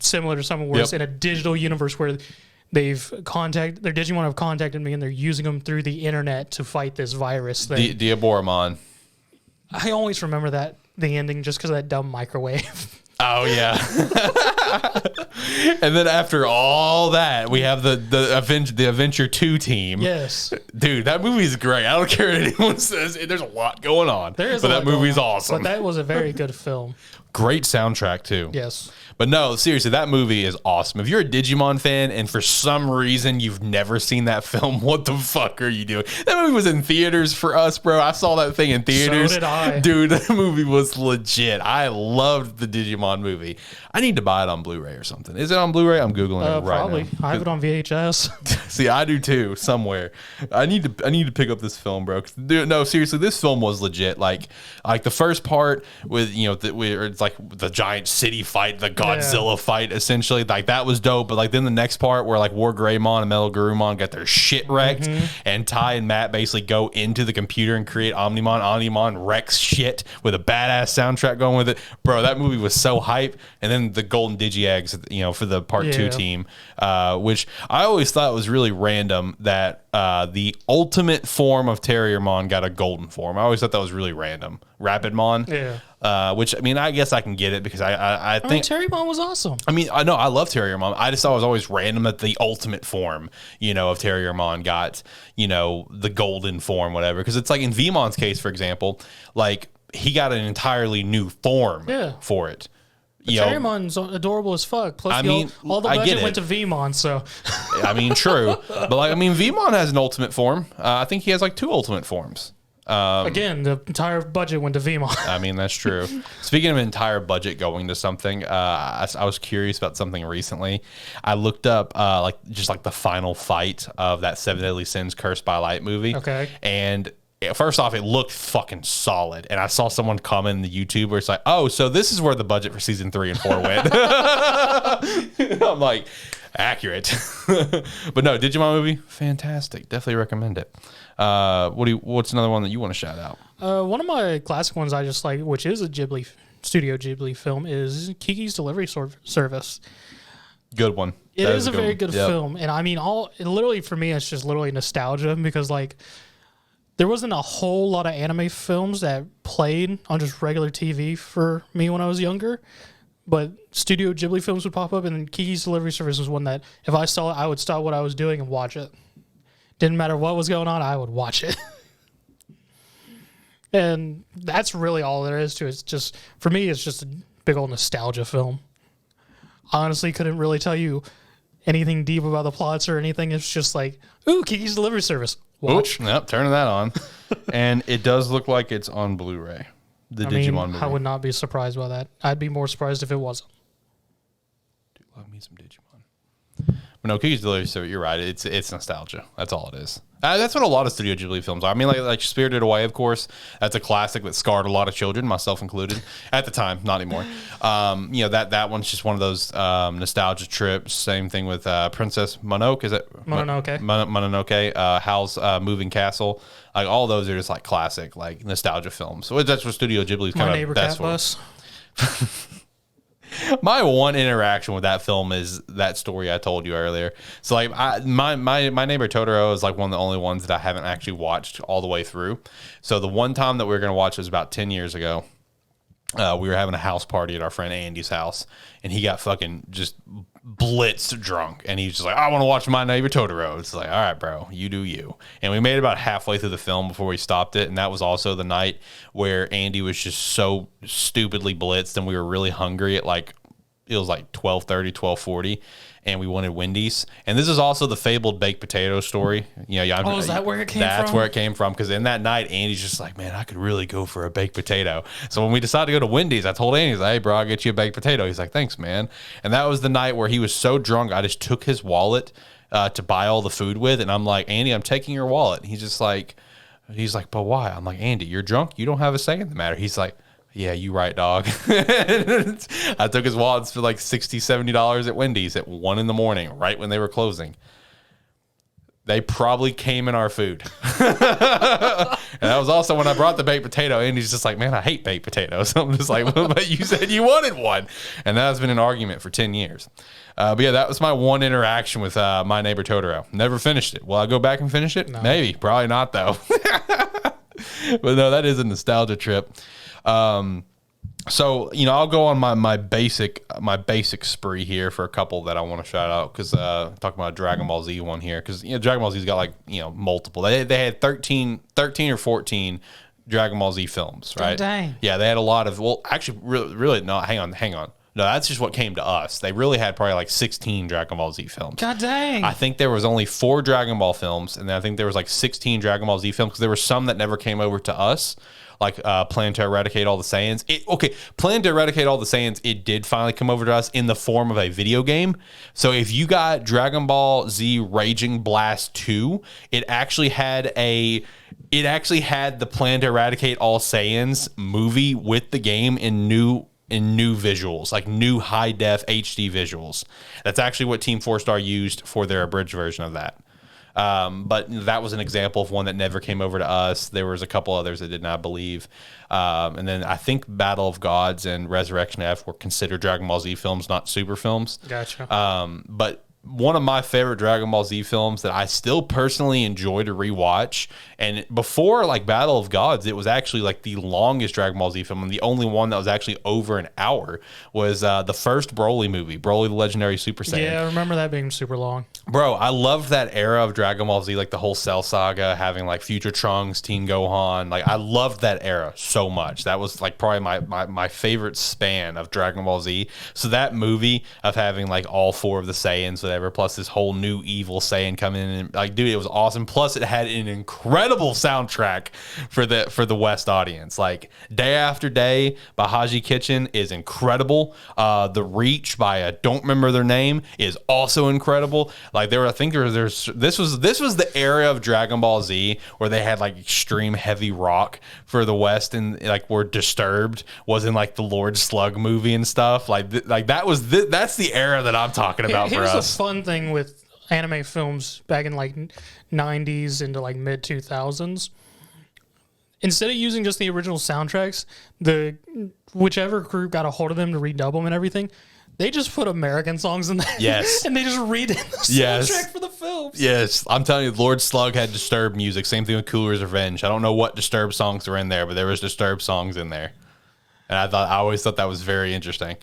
similar to Summer Wars in a digital universe where their Digimon have contacted me and they're using them through the internet to fight this virus thing.
Diaboromon.
I always remember the ending just because of that dumb microwave.
Oh yeah. And then after all that, we have the Adventure 2 team.
Yes.
Dude, that movie's great. I don't care what anyone says. There's a lot going on.
There is,
but that movie's awesome.
But that was a very good film.
Great soundtrack too.
Yes.
But no, seriously, that movie is awesome. If you're a Digimon fan and for some reason you've never seen that film, what the fuck are you doing? That movie was in theaters for us, bro. I saw that thing in theaters.
So did I.
Dude, that movie was legit. I loved the Digimon movie. I need to buy it on Blu-ray or something. Is it on Blu-ray? I'm Googling it right
probably.
now.
I have it on VHS.
See, I do too, somewhere. I need to pick up this film, bro. Dude, no, seriously, this film was legit. Like the first part with, you know, where it's like the giant city fight, the Godzilla fight, essentially, like that was dope. But like then the next part where like War Greymon and Metal Garurumon got their shit wrecked, and Tai and Matt basically go into the computer and create Omnimon. Omnimon wrecks shit with a badass soundtrack going with it, bro. That movie was so hype. And then the Golden Digi-Eggs, you know, for the part 2 team, which I always thought was really random that the ultimate form of Terriermon got a golden form. I always thought that was really random. Rapidmon.
Yeah.
Which, I mean, I guess I can get it because I think
Terriermon was awesome.
I mean, I know I love Terriermon. I just thought it was always random that the ultimate form, you know, of Terriermon got, you know, the golden form, whatever. Because it's like in Veemon's case, for example, like he got an entirely new form for it.
Terriermon's adorable as fuck. Plus,
I mean,
all the budget went to Veemon, so.
I mean, true. But like, I mean, Veemon has an ultimate form. I think he has like 2 ultimate forms.
Again, the entire budget went to VMon.
I mean, that's true. Speaking of entire budget going to something, I was curious about something recently. I looked up like the final fight of that Seven Deadly Sins Cursed by Light movie.
Okay.
And first off, it looked fucking solid. And I saw someone comment in the YouTube where it's like, oh, so this is where the budget for season 3 and 4 went. I'm like, accurate. But no, Digimon movie, fantastic. Definitely recommend it. What's another one that you want to shout out?
One of my classic ones I just like, which is a Studio Ghibli film, is Kiki's Delivery Service.
Good one.
It is a very good film, and I mean, literally for me, it's just literally nostalgia because like there wasn't a whole lot of anime films that played on just regular TV for me when I was younger. But Studio Ghibli films would pop up, and Kiki's Delivery Service was one that if I saw it, I would stop what I was doing and watch it. Didn't matter what was going on, I would watch it. And that's really all there is to it. It's just, for me, it's just a big old nostalgia film. I honestly couldn't really tell you anything deep about the plots or anything. It's just like, ooh, Kiki's Delivery Service. Watch.
Ooh, yep, turning that on. And it does look like it's on Blu-ray. The Digimon movie.
I would not be surprised by that. I'd be more surprised if it wasn't.
Dude, love me some Digimon. But no, Kiki's Delivery Service, you're right. It's nostalgia. That's all it is. That's what a lot of Studio Ghibli films are. I mean, like Spirited Away, of course. That's a classic that scarred a lot of children, myself included, at the time. Not anymore. That one's just one of those nostalgia trips. Same thing with Princess Mononoke. Is it
Mononoke?
Mononoke. Howl's Moving Castle. Like all those are just like classic, like nostalgia films. So that's what Studio Ghibli kind of.
My Neighbor Cat Bus.
My one interaction with that film is that story I told you earlier. So like my Neighbor Totoro is like one of the only ones that I haven't actually watched all the way through. So the one time that we were going to watch was about 10 years ago. We were having a house party at our friend Andy's house, and he got fucking just blitzed drunk, and he's just like, I want to watch My Neighbor Totoro. It's like, all right, bro, you do you. And we made it about halfway through the film before we stopped it, and that was also the night where Andy was just so stupidly blitzed, and we were really hungry at like, it was like 12:30, 12:40, and we wanted Wendy's. And this is also the fabled baked potato story. You know,
is that where it came from?
That's where it came from, because in that night, Andy's just like, man, I could really go for a baked potato. So when we decided to go to Wendy's, I told Andy, hey, bro, I'll get you a baked potato. He's like, thanks, man. And that was the night where he was so drunk, I just took his wallet to buy all the food with. And I'm like, Andy, I'm taking your wallet. And he's like, but why? I'm like, Andy, you're drunk. You don't have a say in the matter. He's like, yeah, you right, dog. I took his wallets for like $60, $70 at Wendy's at 1 a.m, right when they were closing. They probably came in our food. And that was also when I brought the baked potato, and he's just like, man, I hate baked potatoes. I'm just like, well, but you said you wanted one. And that has been an argument for 10 years. But yeah, that was my one interaction with My Neighbor Totoro. Never finished it. Will I go back and finish it? No. Maybe. Probably not, though. But no, that is a nostalgia trip. So, you know, I'll go on my basic spree here for a couple that I want to shout out, because talking about Dragon Ball Z one here, because, you know, Dragon Ball Z's got like, you know, multiple. They had 13 or 14 Dragon Ball Z films, right?
Oh, dang.
Yeah, they had a lot of, well, actually, really, no, hang on. No, that's just what came to us. They really had probably like 16 Dragon Ball Z films.
God dang.
I think there was only 4 Dragon Ball films, and then I think there was like 16 Dragon Ball Z films, because there were some that never came over to us, like Plan to Eradicate All the Saiyans. Plan to Eradicate All the Saiyans, it did finally come over to us in the form of a video game. So if you got Dragon Ball Z Raging Blast 2, it actually had the Plan to Eradicate All Saiyans movie with the game in new visuals, like new high def HD visuals. That's actually what Team 4-Star used for their abridged version of that. But that was an example of one that never came over to us. There was a couple others that did not believe. And then I think Battle of Gods and Resurrection F were considered Dragon Ball Z films, not super films.
Gotcha.
But one of my favorite Dragon Ball Z films that I still personally enjoy to rewatch, and before like Battle of Gods, it was actually like the longest Dragon Ball Z film, and the only one that was actually over an hour, was the first Broly movie, Broly the Legendary Super Saiyan.
Yeah, I remember that being super long.
Bro, I loved that era of Dragon Ball Z, like the whole Cell Saga, having like Future Trunks, Teen Gohan. Like I loved that era so much. That was like probably my favorite span of Dragon Ball Z. So that movie of having like all 4 of the Saiyans, so whatever, plus this whole new evil Saiyan coming in, and like, dude, it was awesome. Plus, it had an incredible soundtrack for the West audience. Like Day After Day by Haji Kitchen is incredible. The Reach by I don't remember their name is also incredible. Like this was the era of Dragon Ball Z where they had like extreme heavy rock for the West, and like where Disturbed was in like the Lord Slug movie and stuff. That's the era that I'm talking about for
Here's
us.
the fun thing with anime films back in like 90s into like mid 2000s. Instead of using just the original soundtracks, whichever group got a hold of them to redub them and everything, they just put American songs in there.
Yes.
And they just redid the soundtrack
Yes.
for the films.
Yes, I'm telling you, Lord Slug had Disturbed music. Same thing with Cooler's Revenge. I don't know what Disturbed songs are in there, but there was Disturbed songs in there, and I always thought that was very interesting.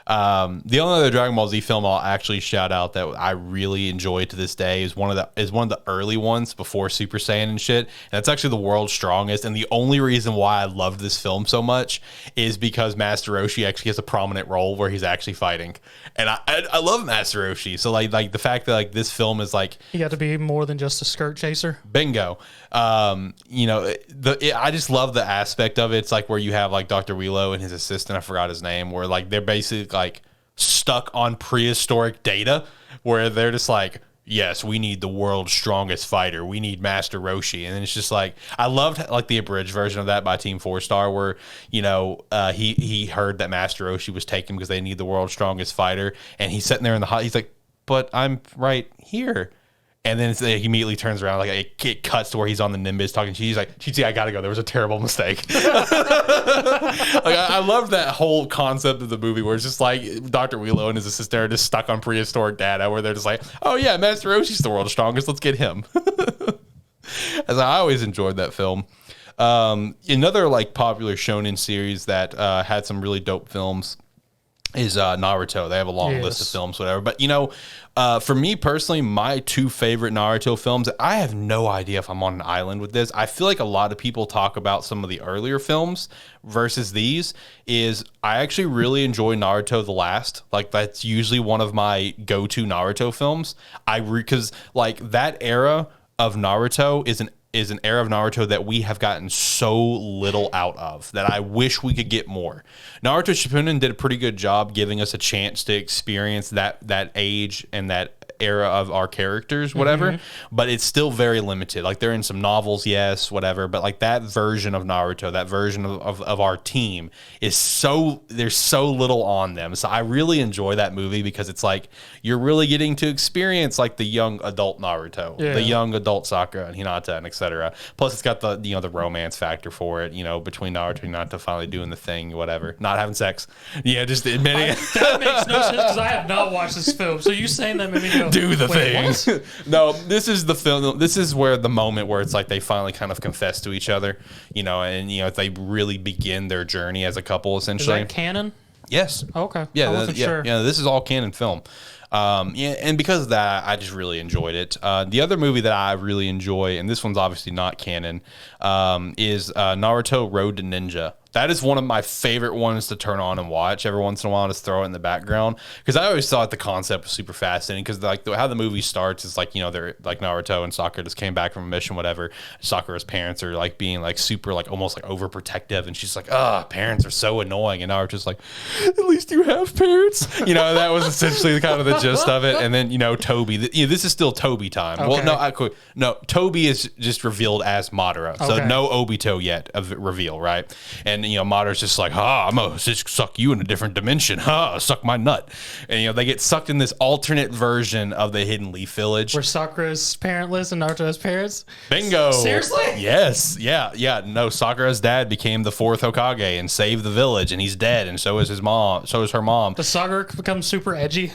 The only other Dragon Ball Z film I'll actually shout out that I really enjoy to this day is one of the early ones before Super Saiyan and shit. And that's actually the world's strongest. And the only reason why I loved this film so much is because Master Roshi actually has a prominent role where he's actually fighting. And I love Master Roshi. So like the fact that like this film is like,
You got to be more than just a skirt chaser.
bingo. I just love the aspect of it. It's like where you have like Dr. Wheelo and his assistant, I forgot his name, where like they're basically like stuck on prehistoric data where they're just like, yes, we need the world's strongest fighter. We need Master Roshi. And it's just like, I loved like the abridged version of that by Team 4-Star where, he heard that Master Roshi was taken because they need the world's strongest fighter. And he's sitting there in the hot, he's like, but I'm right here. And then he immediately turns around, like it cuts to where he's on the Nimbus talking to you. He's like, Chi-Chi, I gotta go. There was a terrible mistake. I love that whole concept of the movie where it's just like Dr. Wheelo and his assistant are just stuck on prehistoric data where they're just like, oh yeah, Master Roshi's the world's strongest. Let's get him. As I always enjoyed that film. Another like popular shonen series that had some really dope films is Naruto. They have a long list of films, whatever. But for me personally, my two favorite Naruto films, I have no idea if I'm on an island with this. I feel like a lot of people talk about some of the earlier films versus these. I actually really enjoy Naruto The Last. Like that's usually one of my go-to Naruto films. Because like that era of Naruto is an era of Naruto that we have gotten so little out of that I wish we could get more. Naruto Shippuden did a pretty good job giving us a chance to experience that age and that era of our characters, whatever, but it's still very limited. Like they're in some novels, yes, whatever, but like that version of Naruto, that version of our team there's so little on them. So I really enjoy that movie because it's like you're really getting to experience like the young adult Naruto, the young adult Sakura and Hinata and etc. Plus it's got the the romance factor for it, between Naruto and Hinata finally doing the thing, whatever, not having sex. Yeah, just admitting it.
That makes no sense because I have not watched this film. So you saying that made me go,
do the
wait,
thing. No, this is the film. This is where the moment where it's like they finally kind of confess to each other, and they really begin their journey as a couple,
Is
essentially.
that canon?
Yes.
Okay.
Yeah,
I wasn't sure.
yeah. This is all canon film. And because of that, I just really enjoyed it. The other movie that I really enjoy, and this one's obviously not canon, is Naruto Road to Ninja. That is one of my favorite ones to turn on and watch every once in a while, just throw it in the background. Because I always thought the concept was super fascinating. Because like how the movie starts is like they're like Naruto and Sakura just came back from a mission, whatever. Sakura's parents are like being like super like almost like overprotective, and she's like, parents are so annoying. And Naruto's like, at least you have parents. That was essentially kind of the gist of it. And then Toby, this is still Toby time.
Okay.
Well, no, Toby is just revealed as Madara, so no Obito yet of reveal, right? And Madara's just like, I'm gonna just suck you in a different dimension, suck my nut. And they get sucked in this alternate version of the Hidden Leaf Village
Where Sakura's parentless and Naruto has parents?
Bingo.
Seriously?
Yes. Yeah. No, Sakura's dad became the fourth Hokage and saved the village, and he's dead, and so is his mom. So is her mom.
Does Sakura become super edgy?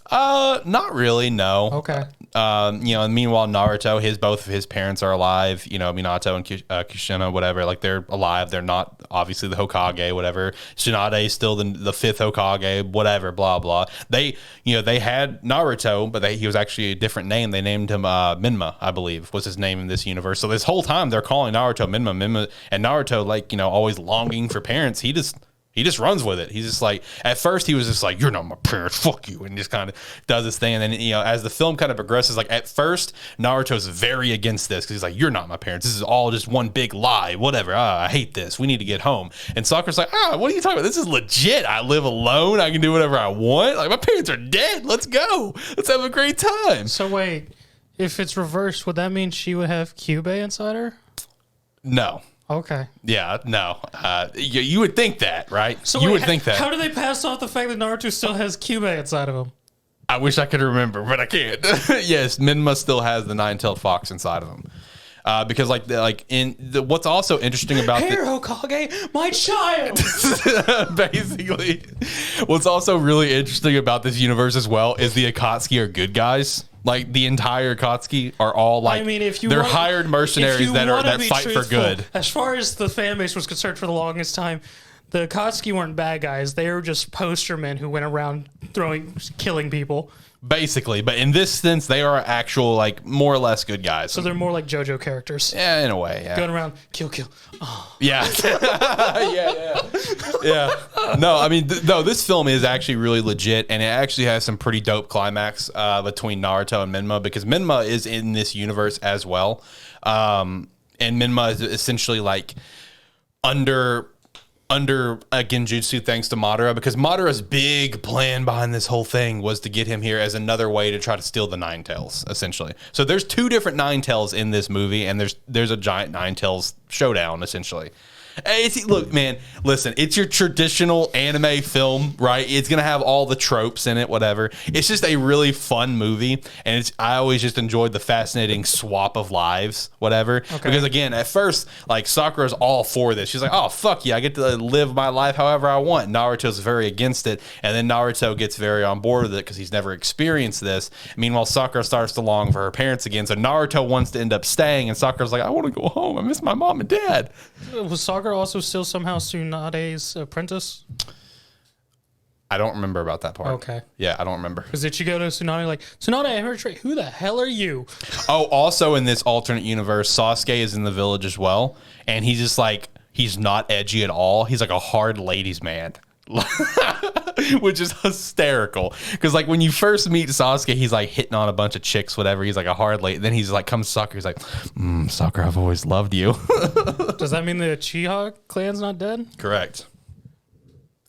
Not really, no.
Okay.
And meanwhile, Naruto, both of his parents are alive. Minato and Kushina, whatever. Like they're alive. They're not obviously the Hokage, whatever. Tsunade is still the fifth Hokage, whatever. Blah blah. They had Naruto, but he was actually a different name. They named him Minma, I believe, was his name in this universe. So this whole time they're calling Naruto Minma, and Naruto, like always longing for parents. He He just runs with it. He's just like, at first he was just like, you're not my parents, fuck you, and just kind of does his thing. And then, you know, as the film kind of progresses, like at first Naruto's very against this because he's like, you're not my parents. This is all just one big lie. Whatever. I hate this. We need to get home. And Sakura's like, what are you talking about? This is legit. I live alone. I can do whatever I want. Like, my parents are dead. Let's go. Let's have a great time.
So wait, if it's reversed, would that mean she would have Kyubey inside her?
No.
Okay.
Yeah, no. You would think that, right?
So
you
wait,
would think that.
How do they pass off the fact that Naruto still has Kyubey inside of him?
I wish I could remember, but I can't. Yes, Minma still has the nine-tailed fox inside of him. Because what's also interesting about
Here, Hokage, my child.
basically, what's also really interesting about this universe as well is the Akatsuki are good guys. Like the entire Akatsuki are all like,
I mean, if you
they're
want,
hired mercenaries that fight
truthful,
for good.
As far as the fan base was concerned for the longest time, the Akatsuki weren't bad guys. They were just poster men who went around killing people.
Basically, but in this sense, they are actual, like, more or less good guys.
So they're more like JoJo characters.
Yeah, in a way, yeah.
Going around, kill. Oh.
Yeah. Yeah. No, I mean, no, this film is actually really legit, and it actually has some pretty dope climax between Naruto and Minma, because Minma is in this universe as well. And Minma is essentially, like, under a genjutsu thanks to Madara, because Madara's big plan behind this whole thing was to get him here as another way to try to steal the Nine Tails, essentially. So there's two different Nine Tails in this movie, and there's a giant Nine Tails showdown, essentially. Look, man, listen, it's your traditional anime film, right? It's going to have all the tropes in it, whatever. It's just a really fun movie, and I always just enjoyed the fascinating swap of lives, whatever. Okay. Because, again, at first, like, Sakura's all for this. She's like, oh, fuck yeah, I get to live my life however I want. Naruto's very against it, and then Naruto gets very on board with it because he's never experienced this. Meanwhile, Sakura starts to long for her parents again, so Naruto wants to end up staying, and Sakura's like, I want to go home. I miss my mom and dad.
Was Sakura also still somehow Tsunade's apprentice?
I don't remember about that part.
Okay.
Yeah, I don't remember.
Because did you go to Tsunade like, Tsunade, I heard Trey, who the hell are you?
Oh, also in this alternate universe, Sasuke is in the village as well, and he's just like, he's not edgy at all. He's like a hard ladies man. Which is hysterical, because like when you first meet Sasuke, he's like hitting on a bunch of chicks, whatever. He's like a hard lady. Then he's like, comes Sakura, he's like, Sakura, I've always loved you.
Does that mean the Uchiha clan's not dead?
Correct.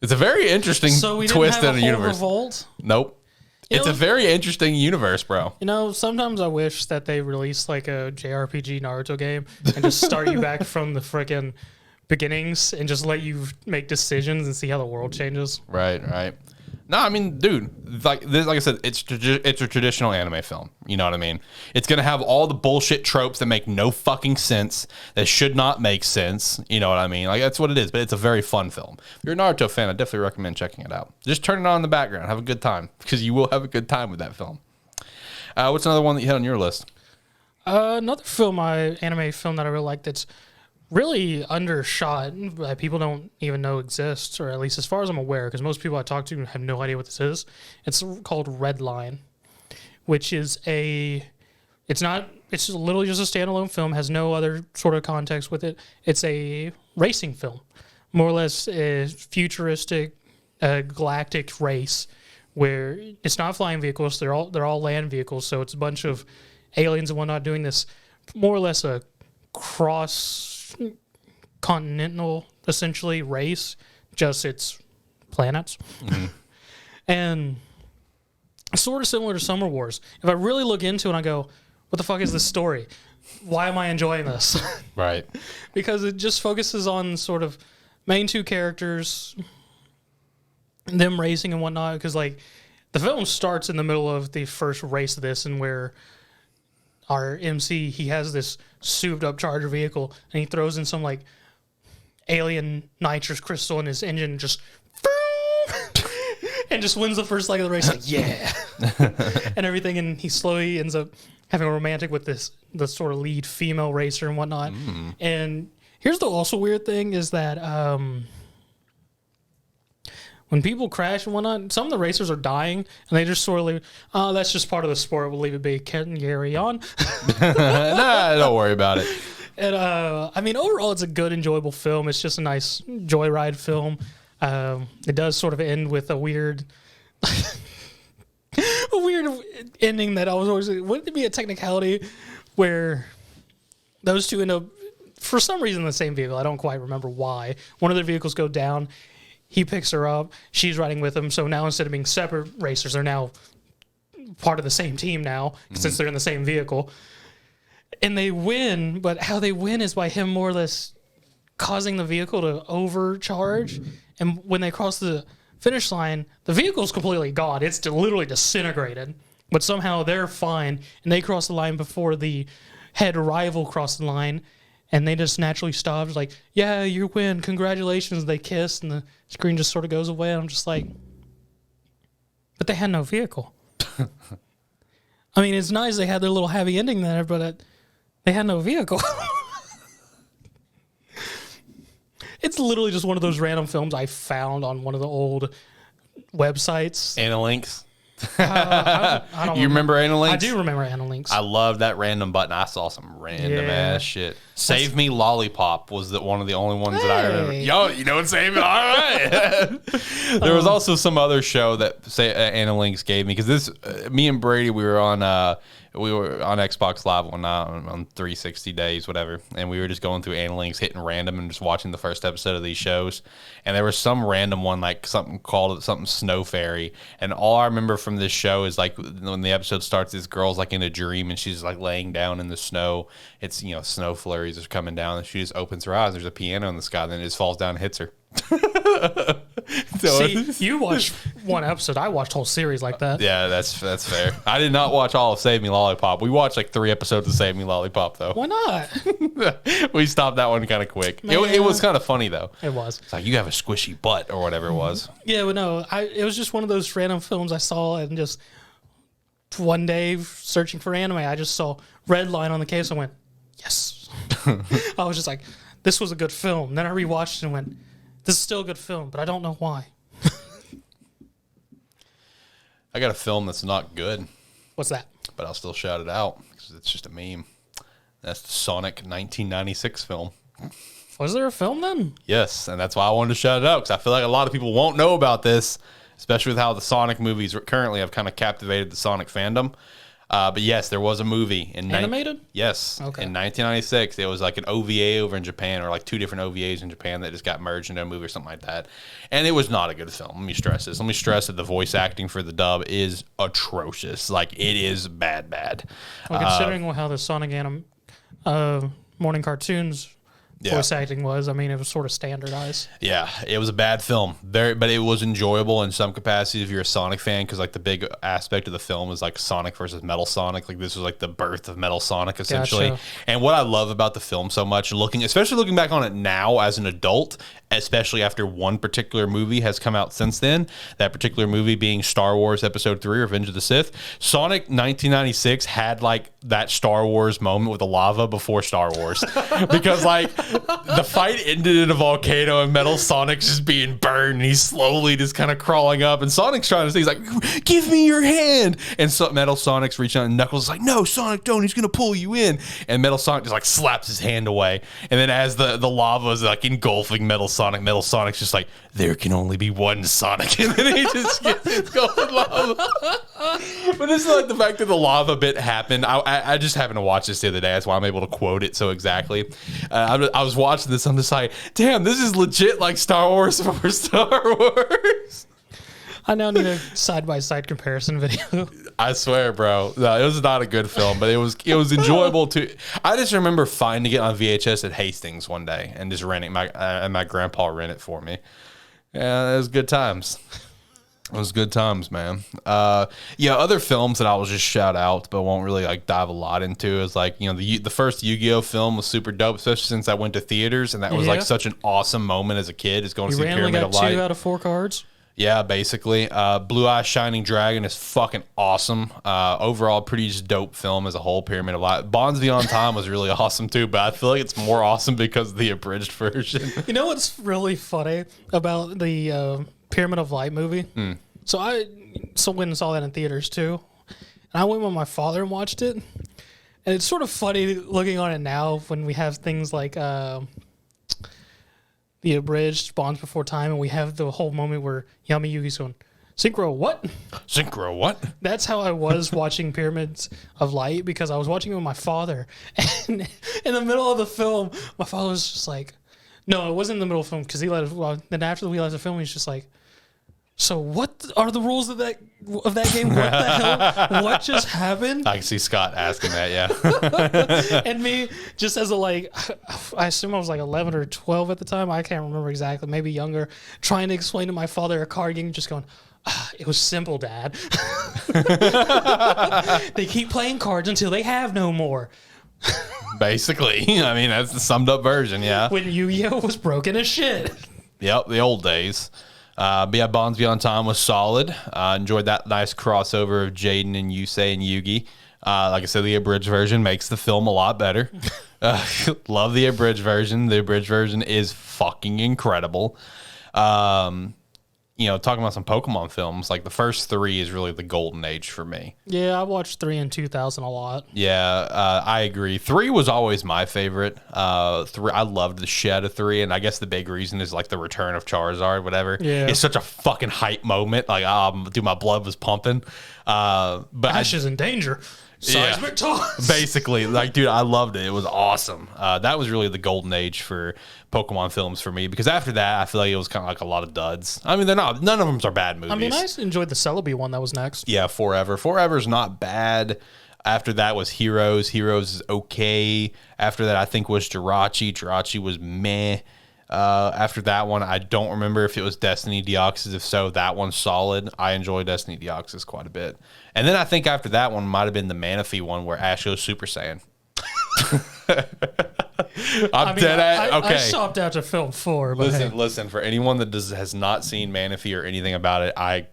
It's a very interesting twist in the universe.
Revolt?
Nope. It's a very interesting universe, bro.
You know, sometimes I wish that they released like a JRPG Naruto game and just start you back from the freaking beginnings and just let you make decisions and see how the world changes.
Right. No, I mean, dude, like I said, it's a traditional anime film. You know what I mean? It's gonna have all the bullshit tropes that make no fucking sense, that should not make sense. You know what I mean? Like, that's what it is. But it's a very fun film. If you're a Naruto fan, I definitely recommend checking it out. Just turn it on in the background, have a good time, because you will have a good time with that film. What's another one that you had on your list?
Another anime film that I really like that's really undershot, that people don't even know exists, or at least as far as I'm aware, because most people I talk to have no idea what this is. It's called Red Line, which is it's literally just a standalone film, has no other sort of context with it. It's a racing film, more or less a futuristic galactic race where it's not flying vehicles, they're all land vehicles, so it's a bunch of aliens and whatnot doing this, more or less a cross-continental, essentially, race, just it's planets. Mm-hmm. And sort of similar to Summer Wars. If I really look into it, I go, what the fuck is this story? Why am I enjoying this?
Right.
Because it just focuses on sort of main two characters, them racing and whatnot, because, like, the film starts in the middle of the first race of this, and where our MC, he has this souped up Charger vehicle, and he throws in some like alien nitrous crystal in his engine, and just wins the first leg of the race. Like, yeah, and everything, and he slowly ends up having a romantic with the sort of lead female racer and whatnot. And here's the also weird thing is that when people crash and whatnot, some of the racers are dying, and they just sort of leave, oh, that's just part of the sport, we'll leave it be, carry on.
Nah, don't worry about it.
And, I mean, overall, it's a good, enjoyable film. It's just a nice joyride film. It does sort of end with a weird, a weird ending that I was always. Wouldn't it be a technicality where those two end up, for some reason, in the same vehicle? I don't quite remember why. One of their vehicles go down. He picks her up. She's riding with him. So now instead of being separate racers, they're now part of the same team now since they're in the same vehicle. And they win, but how they win is by him more or less causing the vehicle to overcharge. And when they cross the finish line, the vehicle's completely gone. It's literally disintegrated. But somehow they're fine, and they cross the line before the head rival crossed the line, and they just naturally stopped. Like, yeah, you win. Congratulations. They kiss, and the screen just sort of goes away. And I'm just like, but they had no vehicle. I mean, it's nice they had their little happy ending there, but they had no vehicle. It's literally just one of those random films I found on one of the old websites.
Analinks.
I don't
You remember Analinks?
I do remember Analinks.
I love that random button. I saw some random ass shit. Save Me Lollipop was one of the only ones that I remember. Yo, you know what Save Me? All right. There was also some other show that Analinks gave me, because this, me and Brady, we were on Xbox Live one night on 360 days, whatever, and we were just going through Analinks, hitting random and just watching the first episode of these shows. And there was some random one, like something Snow Fairy, and all I remember from this show is like when the episode starts, this girl's like in a dream and she's like laying down in the snow. It's, snow flurries are coming down, and she just opens her eyes. There's a piano in the sky, then it just falls down and hits her.
See, you watched one episode. I watched whole series like that.
Yeah, that's fair. I did not watch all of Save Me Lollipop. We watched like 3 episodes of Save Me Lollipop, though.
Why not?
We stopped that one kind of quick. It was kind of funny, though.
It was.
It's like, you have a squishy butt or whatever it was.
Yeah, but no, it was just one of those random films I saw, and just one day searching for anime, I just saw Red Line on the case and went, yes. I was just like, this was a good film. Then I rewatched it and went, this is still a good film, but I don't know why.
I got a film that's not good.
What's that?
But I'll still shout it out because it's just a meme. That's the Sonic 1996 film.
Was there a film then?
Yes, and that's why I wanted to shout it out, because I feel like a lot of people won't know about this, especially with how the Sonic movies currently have kind of captivated the Sonic fandom. But yes, there was a movie in
animated.
Yes,
okay.
In 1996, it was like an OVA over in Japan, or like 2 different OVAs in Japan that just got merged into a movie or something like that. And it was not a good film. Let me stress this. Let me stress that the voice acting for the dub is atrocious. Like, it is bad.
Well, considering how the Sonic morning cartoons voice acting was, I mean, it was sort of standardized.
Yeah, it was a bad film. But it was enjoyable in some capacity if you're a Sonic fan, because like the big aspect of the film is like Sonic versus Metal Sonic. Like, this was like the birth of Metal Sonic, essentially.
Gotcha.
And what I love about the film so much, especially looking back on it now as an adult, especially after one particular movie has come out since then, that particular movie being Star Wars Episode 3, Revenge of the Sith, Sonic 1996 had like that Star Wars moment with the lava before Star Wars. Because like the fight ended in a volcano and Metal Sonic's just being burned, and he's slowly just kind of crawling up, and Sonic's trying to say, he's like, give me your hand, and so Metal Sonic's reaching out, and Knuckles is like, no, Sonic, don't, he's gonna pull you in, and Metal Sonic just like slaps his hand away, and then as the lava is like engulfing Metal Sonic's just like, there can only be one Sonic, and then he just gets going lava. But this is like the fact that the lava bit happened. I just happened to watch this the other day. That's why I'm able to quote it so exactly. I was watching this. I'm just like, damn, this is legit like Star Wars for Star Wars.
I now need a side-by-side comparison video.
I swear, bro. No, it was not a good film, but it was enjoyable too. I just remember finding it on VHS at Hastings one day and just renting my grandpa rent it for me. Yeah, it was good times. It was good times, man. Other films that I will just shout out, but won't really like dive a lot into is like, the first Yu-Gi-Oh film was super dope, especially since I went to theaters, and that was like such an awesome moment as a kid. Is going to see Pyramid of Light.
2 out of 4 cards.
Yeah, basically. Blue Eye Shining Dragon is fucking awesome. Overall, pretty just dope film as a whole, Pyramid of Light. Bonds Beyond Time was really awesome too, but I feel like it's more awesome because of the abridged version.
You know what's really funny about the Pyramid of Light movie? So I went and saw that in theaters too. And I went with my father and watched it. And it's sort of funny looking on it now when we have things like the abridged Bonds Before Time, and we have the whole moment where Yami Yugi's going, Synchro, what?
Synchro, what?
That's how I was watching Pyramids of Light, because I was watching it with my father. And in the middle of the film, my father was just like, no, it wasn't in the middle of the film, because he let it, well, then after we left the film, he's just like, so what are the rules of that game? What the hell? What just happened?
I can see Scott asking that, yeah.
And me, just as a like, I assume I was like 11 or 12 at the time. I can't remember exactly, maybe younger, trying to explain to my father a card game, just going, it was simple, Dad. They keep playing cards until they have no more.
Basically, I mean, that's the summed up version, yeah.
When Yu-Gi-Oh was broken as shit.
Yep, the old days. But yeah, Bonds Beyond Time was solid. Enjoyed that nice crossover of Jaden and Yusei and Yugi. Like I said, the abridged version makes the film a lot better. Love the abridged version. The abridged version is fucking incredible. Talking about some Pokemon films, like the first 3 is really the golden age for me.
Yeah, I watched 3 in 2000 a lot.
Yeah, I agree. 3 was always my favorite. 3, I loved the shit out of 3, and I guess the big reason is like the return of Charizard, whatever.
Yeah.
It's such a fucking hype moment. Like, dude, my blood was pumping. But
Ash is in danger. Seismic toss.
Basically, like, dude, I loved it. It was awesome. That was really the golden age for Pokemon films for me, because after that, I feel like it was kind of like a lot of duds. I mean, they're not. None of them are bad movies.
I mean, I enjoyed the Celebi one that was next.
Yeah, Forever. Forever's not bad. After that was Heroes. Heroes is okay. After that, I think was Jirachi. Jirachi was meh. After that one, I don't remember if it was Destiny Deoxys. If so, that one's solid. I enjoy Destiny Deoxys quite a bit. And then I think after that one might have been the Manaphy one where Ash goes Super Saiyan. Okay.
I stopped after film 4. But
Listen. For anyone that has not seen Manaphy or anything about it, I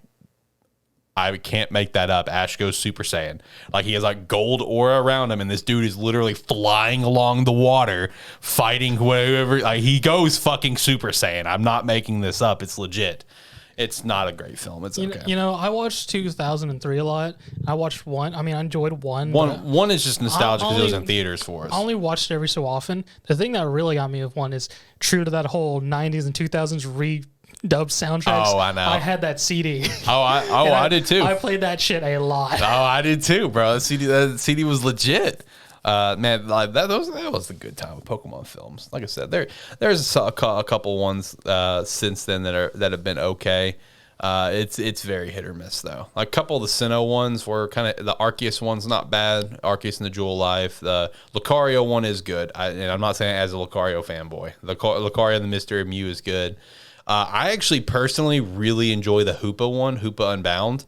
can't make that up. Ash goes Super Saiyan. Like, he has like gold aura around him, and this dude is literally flying along the water, fighting whoever. Like, he goes fucking Super Saiyan. I'm not making this up. It's legit. It's not a great film. It's okay.
I watched 2003 a lot. I watched 1. I mean, I enjoyed 1.
One is just nostalgia because it was in theaters for us.
I only watched it every so often. The thing that really got me with 1 is true to that whole 90s and 2000s redub soundtracks.
Oh, I know.
I had that CD.
I did too.
I played that shit a lot.
Oh, I did too, bro. That CD was legit. Man, like that was the good time with Pokemon films. Like I said, there's a couple ones since then that have been okay. It's very hit or miss though. Like a couple of the Sinnoh ones were kind of, the Arceus one's not bad. Arceus and the Jewel Life. The Lucario one is good. And I'm not saying it as a Lucario fanboy. Lucario and the Mystery of Mew is good. I actually personally really enjoy the Hoopa one, Hoopa Unbound,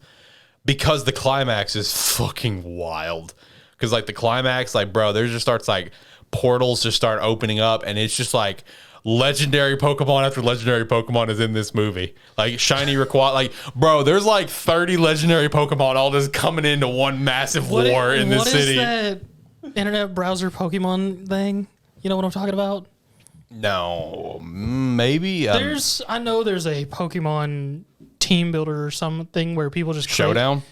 because the climax is fucking wild. Because, like, the climax, like, bro, there just starts, like, portals just start opening up, and it's just, like, legendary Pokemon after legendary Pokemon is in this movie. Like, shiny Rayquaza, like, bro, there's, like, 30 legendary Pokemon all just coming into one massive war in this city.
What is that internet browser Pokemon thing? You know what I'm talking about?
No, maybe.
I know there's a Pokemon team builder or something where people just
Showdown,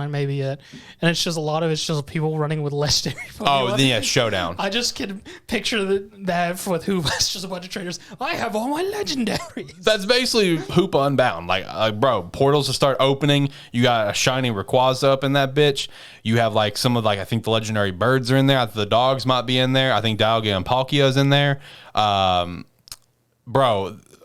and maybe it, and it's just a lot of it's just people running with legendary Pokemon.
Oh, yeah, Showdown.
I just can picture that with Hoopa, just a bunch of traders. I have all my legendaries.
That's basically Hoopa Unbound. Like, bro, portals will start opening. You got a shiny Rayquaza up in that bitch. You have like some of I think the legendary birds are in there. The dogs might be in there. I think Dialga and Palkia's in there.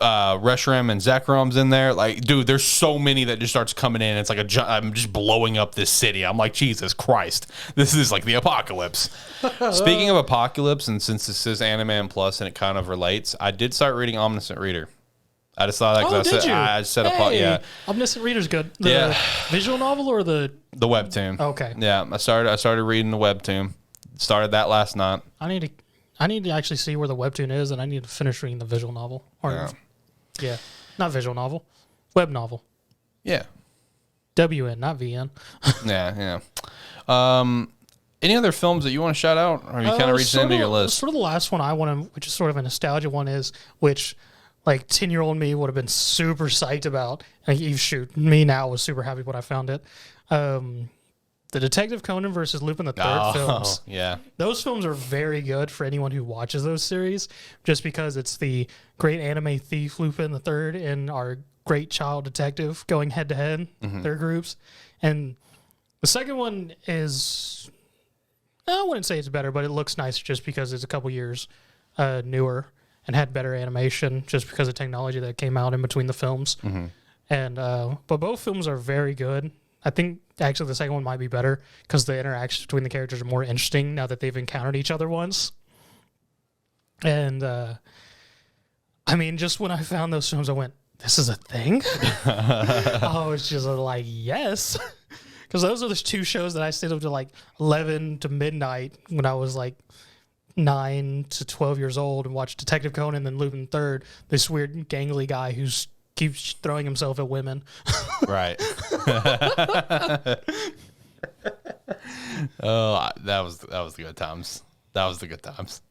Reshiram and Zekrom's in there. Like, dude, there's so many that just starts coming in. It's like I'm just blowing up this city. I'm like, Jesus Christ, this is like the apocalypse. Speaking of apocalypse, and since this is Anime Plus and it kind of relates, I did start reading Omniscient Reader. I just thought that I set up. Yeah,
Omniscient Reader's good. The visual novel or the
webtoon?
Okay.
Yeah, I started reading the webtoon. Started that last night.
I need to actually see where the webtoon is, and I need to finish reading the visual novel. Yeah, not visual novel, web novel.
Yeah.
WN, not VN.
Yeah. Any other films that you want to shout out, or are you kind of reaching into your list?
Sort of the last one I want to, which is sort of a nostalgia one, is which like 10-year-old me would have been super psyched about. Like, me now was super happy when I found it. the Detective Conan versus Lupin the Third films.
Yeah.
Those films are very good for anyone who watches those series, just because it's the great anime thief Lupin the Third and our great child detective going head to head, their groups. And the second one is, I wouldn't say it's better, but it looks nice just because it's a couple years newer and had better animation just because of technology that came out in between the films. And but both films are very good. I think actually the second one might be better because the interactions between the characters are more interesting now that they've encountered each other once. And I mean, just when I found those films, I went, "This is a thing." I was just like, "Yes," because those are the two shows that I stayed up to like 11 to midnight when I was like 9 to 12 years old and watched Detective Conan and then Lupin III, this weird gangly guy who's keeps throwing himself at women.
Right. Oh, that was the good times. That was the good times.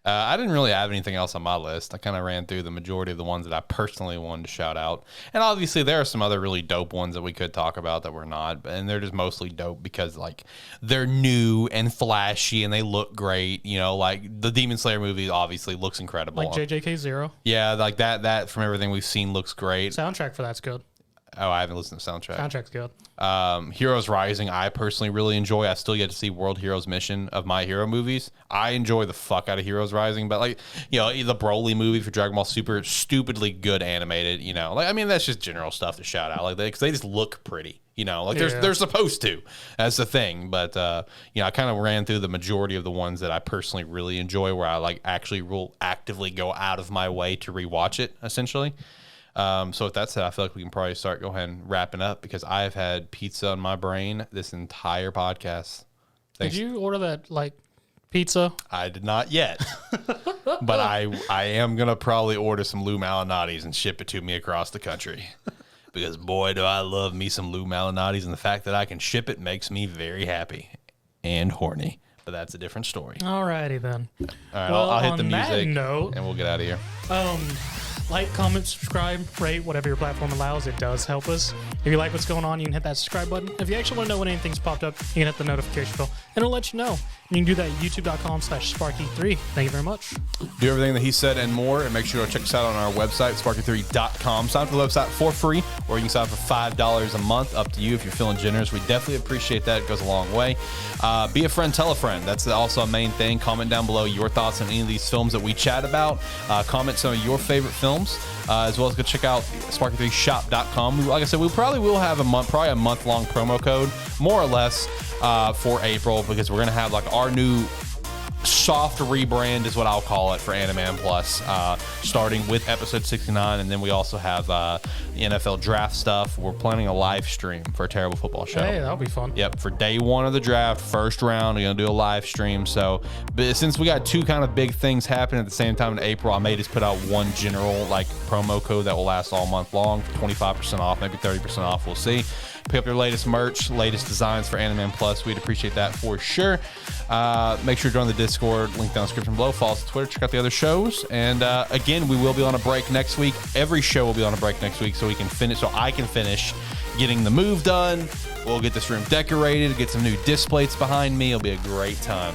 I didn't really have anything else on my list. I kind of ran through the majority of the ones that I personally wanted to shout out. And obviously there are some other really dope ones that we could talk about that we're not, and they're just mostly dope because like they're new and flashy and they look great. You know, like the Demon Slayer movie obviously looks incredible.
Like JJK Zero.
Yeah, like that from everything we've seen looks great.
Soundtrack for that's good.
Oh, I haven't listened to the soundtrack.
Soundtrack's good.
Heroes Rising, I personally really enjoy. I still get to see World Heroes Mission of My Hero movies. I enjoy the fuck out of Heroes Rising, but like, you know, the Broly movie for Dragon Ball Super, stupidly good animated, you know. Like, I mean, that's just general stuff to shout out. Like, because they just look pretty, you know. Like, they're supposed to. That's the thing. But, you know, I kind of ran through the majority of the ones that I personally really enjoy where I, like, actually will actively go out of my way to rewatch it, essentially. So with that said, I feel like we can probably start go ahead and wrapping up because I've had pizza on my brain this entire podcast.
Thanks. Did you order that like pizza?
I did not yet, but I am gonna probably order some Lou Malnati's and ship it to me across the country because boy do I love me some Lou Malnati's, and the fact that I can ship it makes me very happy and horny. But that's a different story.
Alrighty then.
All right, well, I'll hit the music
note,
and we'll get out of here.
Like, comment, subscribe, rate, whatever your platform allows. It does help us. If you like what's going on, you can hit that subscribe button. If you actually want to know when anything's popped up, you can hit the notification bell, and it'll let you know. You can do that at youtube.com/Sparky3. Thank you very much.
Do everything that he said and more, and make sure to check us out on our website, Sparky3.com. Sign up for the website for free, or you can sign up for $5 a month. Up to you if you're feeling generous. We definitely appreciate that. It goes a long way. Be a friend, tell a friend. That's also a main thing. Comment down below your thoughts on any of these films that we chat about. Comment some of your favorite films, as well as go check out Sparky3shop.com. Like I said, we probably will have a month-long promo code, more or less, for April, because we're going to have like our new soft rebrand is what I'll call it for Animan Plus, starting with episode 69, and then we also have the NFL draft stuff. We're planning a live stream for a Terrible Football Show.
Hey, that'll be fun.
Yep, for day one of the draft, first round, we're gonna do a live stream. So, but since we got two kind of big things happening at the same time in April, I may just put out one general like promo code that will last all month long, 25% off, maybe 30% off. We'll see. Pick up your latest merch, latest designs for Animan Plus. We'd appreciate that for sure. Make sure to join the Discord, link down in the description below. Follow us on Twitter, check out the other shows. And again, we will be on a break next week. Every show will be on a break next week, so I can finish getting the move done. We'll get this room decorated, get some new displays behind me. It'll be a great time.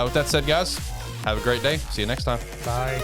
With that said, guys, have a great day. See you next time.
Bye.